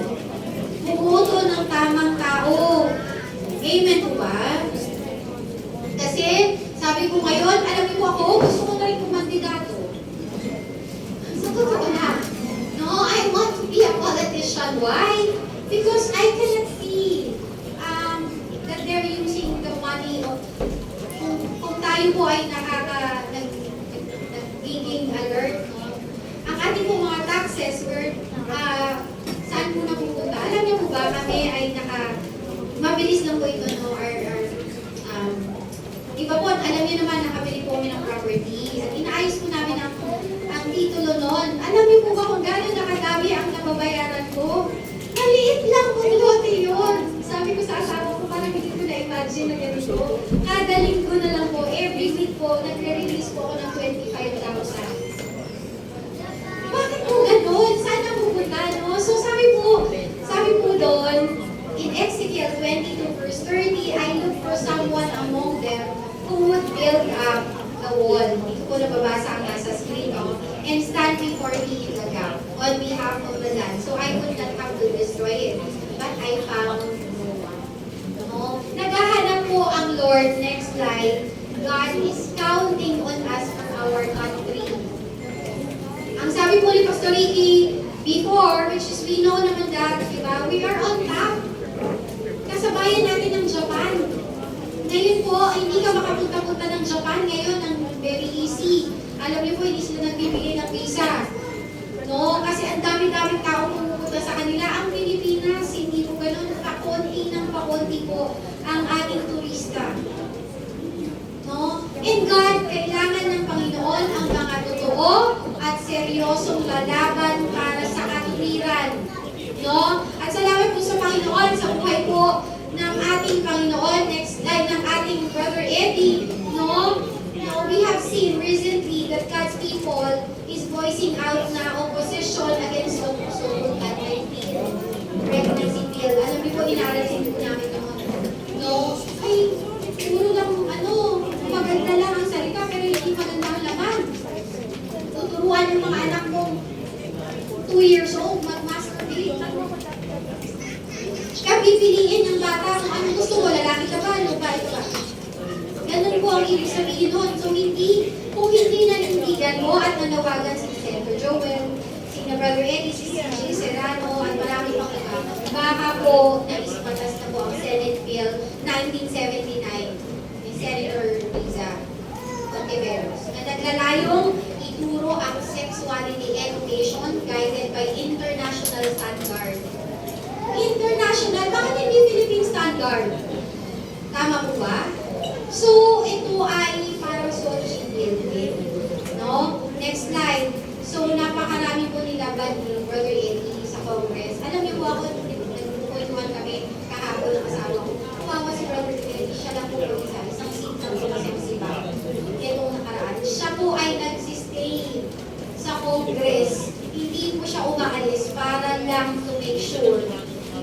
Bumoto ng tamang tao. Amen po ba? Kasi, sabi ko ngayon, alam niyo po ako, gusto ko na rin kumandidato. Sa totoo na. No, I want to be a politician. Why? Because I cannot see that they're using the money of, kung tayo po ay nagiging alert, no? Ang ating po mga taxes, saan po napupunta? Alam niyo po ba, kami ay mabilis lang po ito, no? Iba po, alam niyo naman, nakabili po kami ng property at inaayos po namin ang titulo noon. Alam niyo po ba kung gano'n nakadami ang nababayaran ko? Maliit lang po lote yun. Sabi ko sa asawa ko, parang hindi ko na-imagine na ganito. Kada linggo na lang po, every week po, nagre-release po ako ng 25,000. Bakit po gano'n? Saan na pupunta, no? So sabi po doon, in Ezekiel 22 verse 30, I look for someone among them who would build up the wall. Ito po nababasa ang nasa screen, no? And stand before me in the gap on behalf of the land. So I would not have to destroy it. But I found no one. No? Naghahanap po ang Lord. Next slide. God is counting on us for our country. Ang sabi po ni Pastor Ricky before, which is we know naman that, diba? We are on top. Kasabayan natin ng Japan. Ngayon po, hindi ka makapunta-punta ng Japan ngayon ang very easy. Alam niyo po, hindi sila nagbibigay ng visa. No? Kasi ang dami-daming tao pumupunta sa kanila. Ang Pilipinas, hindi po ganun. Pakunti ng pakunti po ang ating turista. No? And God, kailangan ng Panginoon ang mga totoo at seryosong lalaban para sa katwiran. No? At salamat po sa Panginoon sa buhay po ng ating Panginoon. Next slide, ng ating Brother Eddie. No? Now, we have seen recently that God's people is voicing out na opposition against the so-called pregnancy bill. Alam niyo po, inarasin po namin noon. No? Ay, puro lang, maganda lang ang salita, pero hindi maganda ang laman. Tuturuan ng mga anak ko, 2 years old, mag-masturbate. Kaya pipiliin ng bata kung ano gusto mo, lalaki ka ba, lupa ka. Ganun po ang ibig sabihin nun. So kung hindi nanindigan mo at nanawagan si Senator Joel, si sina Brother Eddie, si CJ Serrano, at marami pang iba, baka po naispatas na po ang Senate Bill 1979 ni Senator Liza Contiveros na naglalayong ituro ang sexuality education guided by international standard. International? Bakit hindi Philippine standard? Tama po ba? So, ito ay parang social building. No? Next slide. So, napakarami po nila ba ni Brother Eddie sa Congress. Alam niyo po ako, nagpupuntuhan kami kahapon ng asawa ko. Kawawa si Brother Eddie, siya lang po po isa. Isang seat lang sa Sipa. Itong nakaraan. Siya po ay nagsistay sa Congress. Hindi po siya umaalis para lang to make sure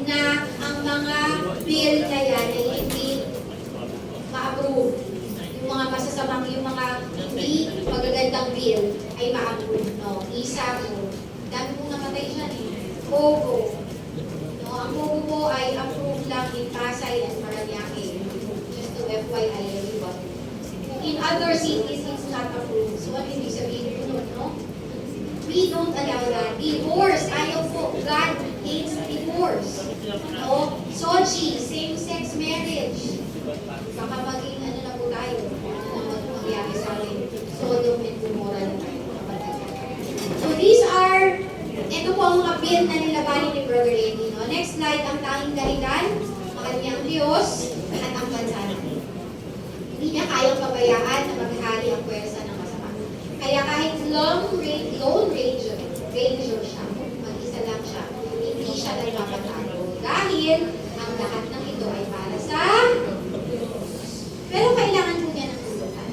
na ang mga bill na yan ay hindi ma-approve. Yung mga masasamang, yung mga hindi magagandang bill ay ma-approve. No? Isa po. Dami pong namatay dyan eh. Bogo. No? Ang Bogo po ay approve lang in Pasay and Paranaque. Just to FYI everybody. In other cities, it's not approved. So ano ibig sabihin po, no? We don't allow that. Divorce. Ayaw po. God hates divorce. No? Sochi. Same-sex marriage. Baka maging ano na po tayo. Ano na mangyari sa atin. Sodom and Gomorrah na tayo. So these are, ito po ang mga bill na nilabali ni Brother Eddie. No? Next slide, ang tanging dahilan, ang kanyang Diyos at ang bansa natin. Hindi niya kayang pabayaan na maghari ang pwersa ng masama. Kaya kahit lone ranger siya, mag-isa lang siya, hindi siya nagpapatalo. Dahil ang lahat ng ito ay para sa pero kailangan po niya ng tulungan.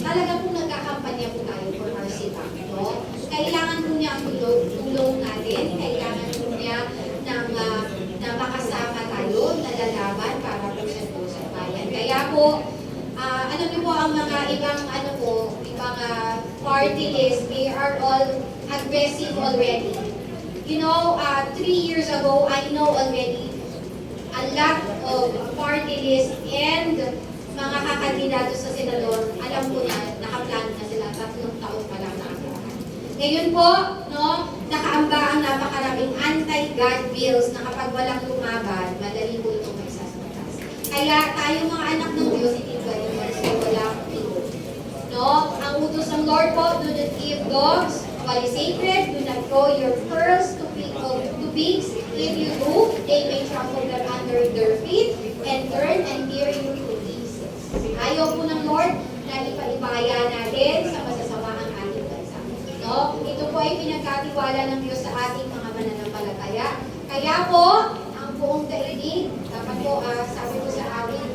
Talaga po nagkakampanya po tayo for our sipak, no? Kailangan po niya ang tulong natin. Kailangan po niya na makasama tayo, na lalaban para po sa bayan. Kaya po, alam niyo po ang mga ibang ibang party list, they are all aggressive already. You know, 3 years ago, I know already a lot of party list and mga kakandidato sa senador, alam ko na, nakaplano na sila, 3 taon pa lang nakaplaan. Ngayon po, no, nakaamba ang napakaraming anti-God bills na kapag walang lumaban, madali po itong may sasabatas. Kaya tayo mga anak ng Diyos, hindi pwede kasi walang ito. No? Ang utos ng Lord po, do not give dogs what is sacred, do not throw your pearls to pigs. If you do, they may trample them under their feet and turn and tear you to pieces. Ayaw po ng Lord na ipaibaya natin sa masasama ang ating bansa. No? Ito po ay pinagkatiwala ng Diyos sa ating mga mananampalataya. Kaya po, ang buong daigdig, dapat po, sabi ko sa amin,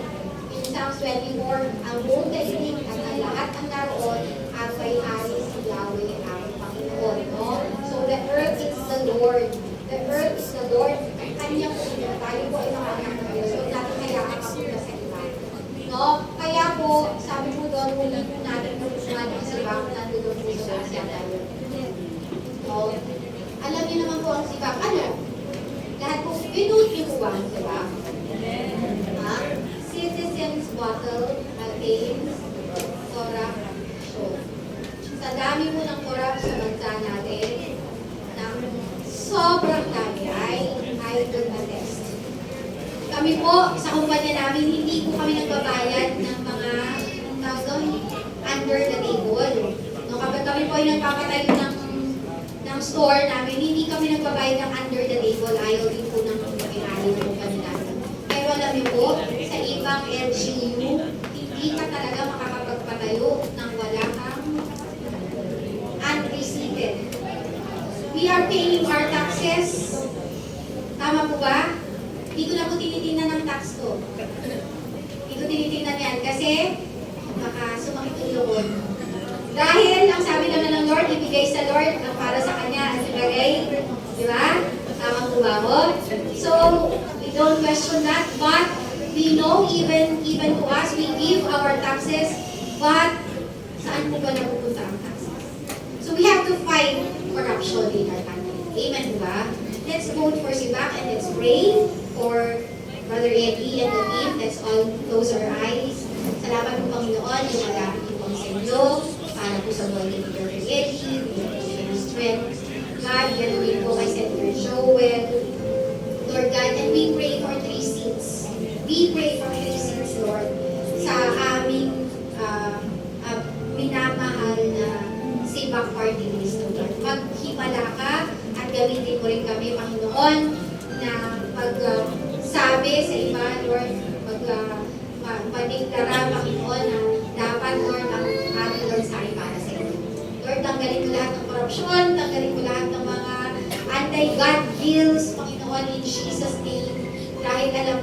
in Psalms 24, ang buong daigdig at ang lahat ng naroon at may-ari si Yahweh ang Panginoon. No? So the earth is the Lord. The earth is the Lord. Kanya po ito. Tayo po ay mga anak ng Diyos. So natin hayaan kapunta sa iba. No? Kaya po, sabi po doon, huli po natin tulungan ang sibak na tulong po sa Asya tayo. No? Alam niyo naman po ang sibak. Ano? Lahat po, pinuti po ba ang sibak? Ha? Citizens bottle against corruption. Sa dami po ng corrupt sa bansa natin, sobrang dami ay good attest. Kami po, sa kumpanya namin, hindi po kami nagbabayad ng mga under the table. No, kapag kami po ay nagpapatayo ng store namin, hindi kami nagbabayad ng under the table. Ayaw din po ng may-ari ng kumpanya namin. Pero alam niyo po, sa ibang LGU, hindi ka talaga makakapagpatayo ng wala kang unreceived. We are paying our taxes. Tama po ba? Hindi ko na po tinitingnan ng tax ko. Hindi ko tinitingnan yan kasi baka sumakit yung loob. Dahil ang sabi naman ng Lord, ibigay sa Lord ang para sa Kanya at ibigay. Di ba? Tama po ba mo? So, we don't question that, but we know even to us, we give our taxes, but saan po ba napupunta ang taxes? So, we have to fight corruption in our country. Amen ba? Let's vote for Sibak and let's pray for Brother Eddie and the team. Let's all close our eyes. Salamat po Panginoon, yung magamit po sa inyo para po sa buhay ni Brother Eddie, bigyan po siya ng strength. God, ganun din po kay Senator Joel. Lord God, and we pray for 3 seats. We pray for 3 seats, Lord, sa aming minamahal na Sibak Party List, Lord. Maghimala ka at gamitin mo rin kami, Panginoon, na pagsabi sa iba, Lord, paniklara, Panginoon, na dapat, Lord, ang aming Lord sa para sa iyo. Lord, tanggalin mo lahat ng korupsyon, tanggalin mo lahat ng mga anti-God bills, Panginoon, in Jesus' name, dahil alam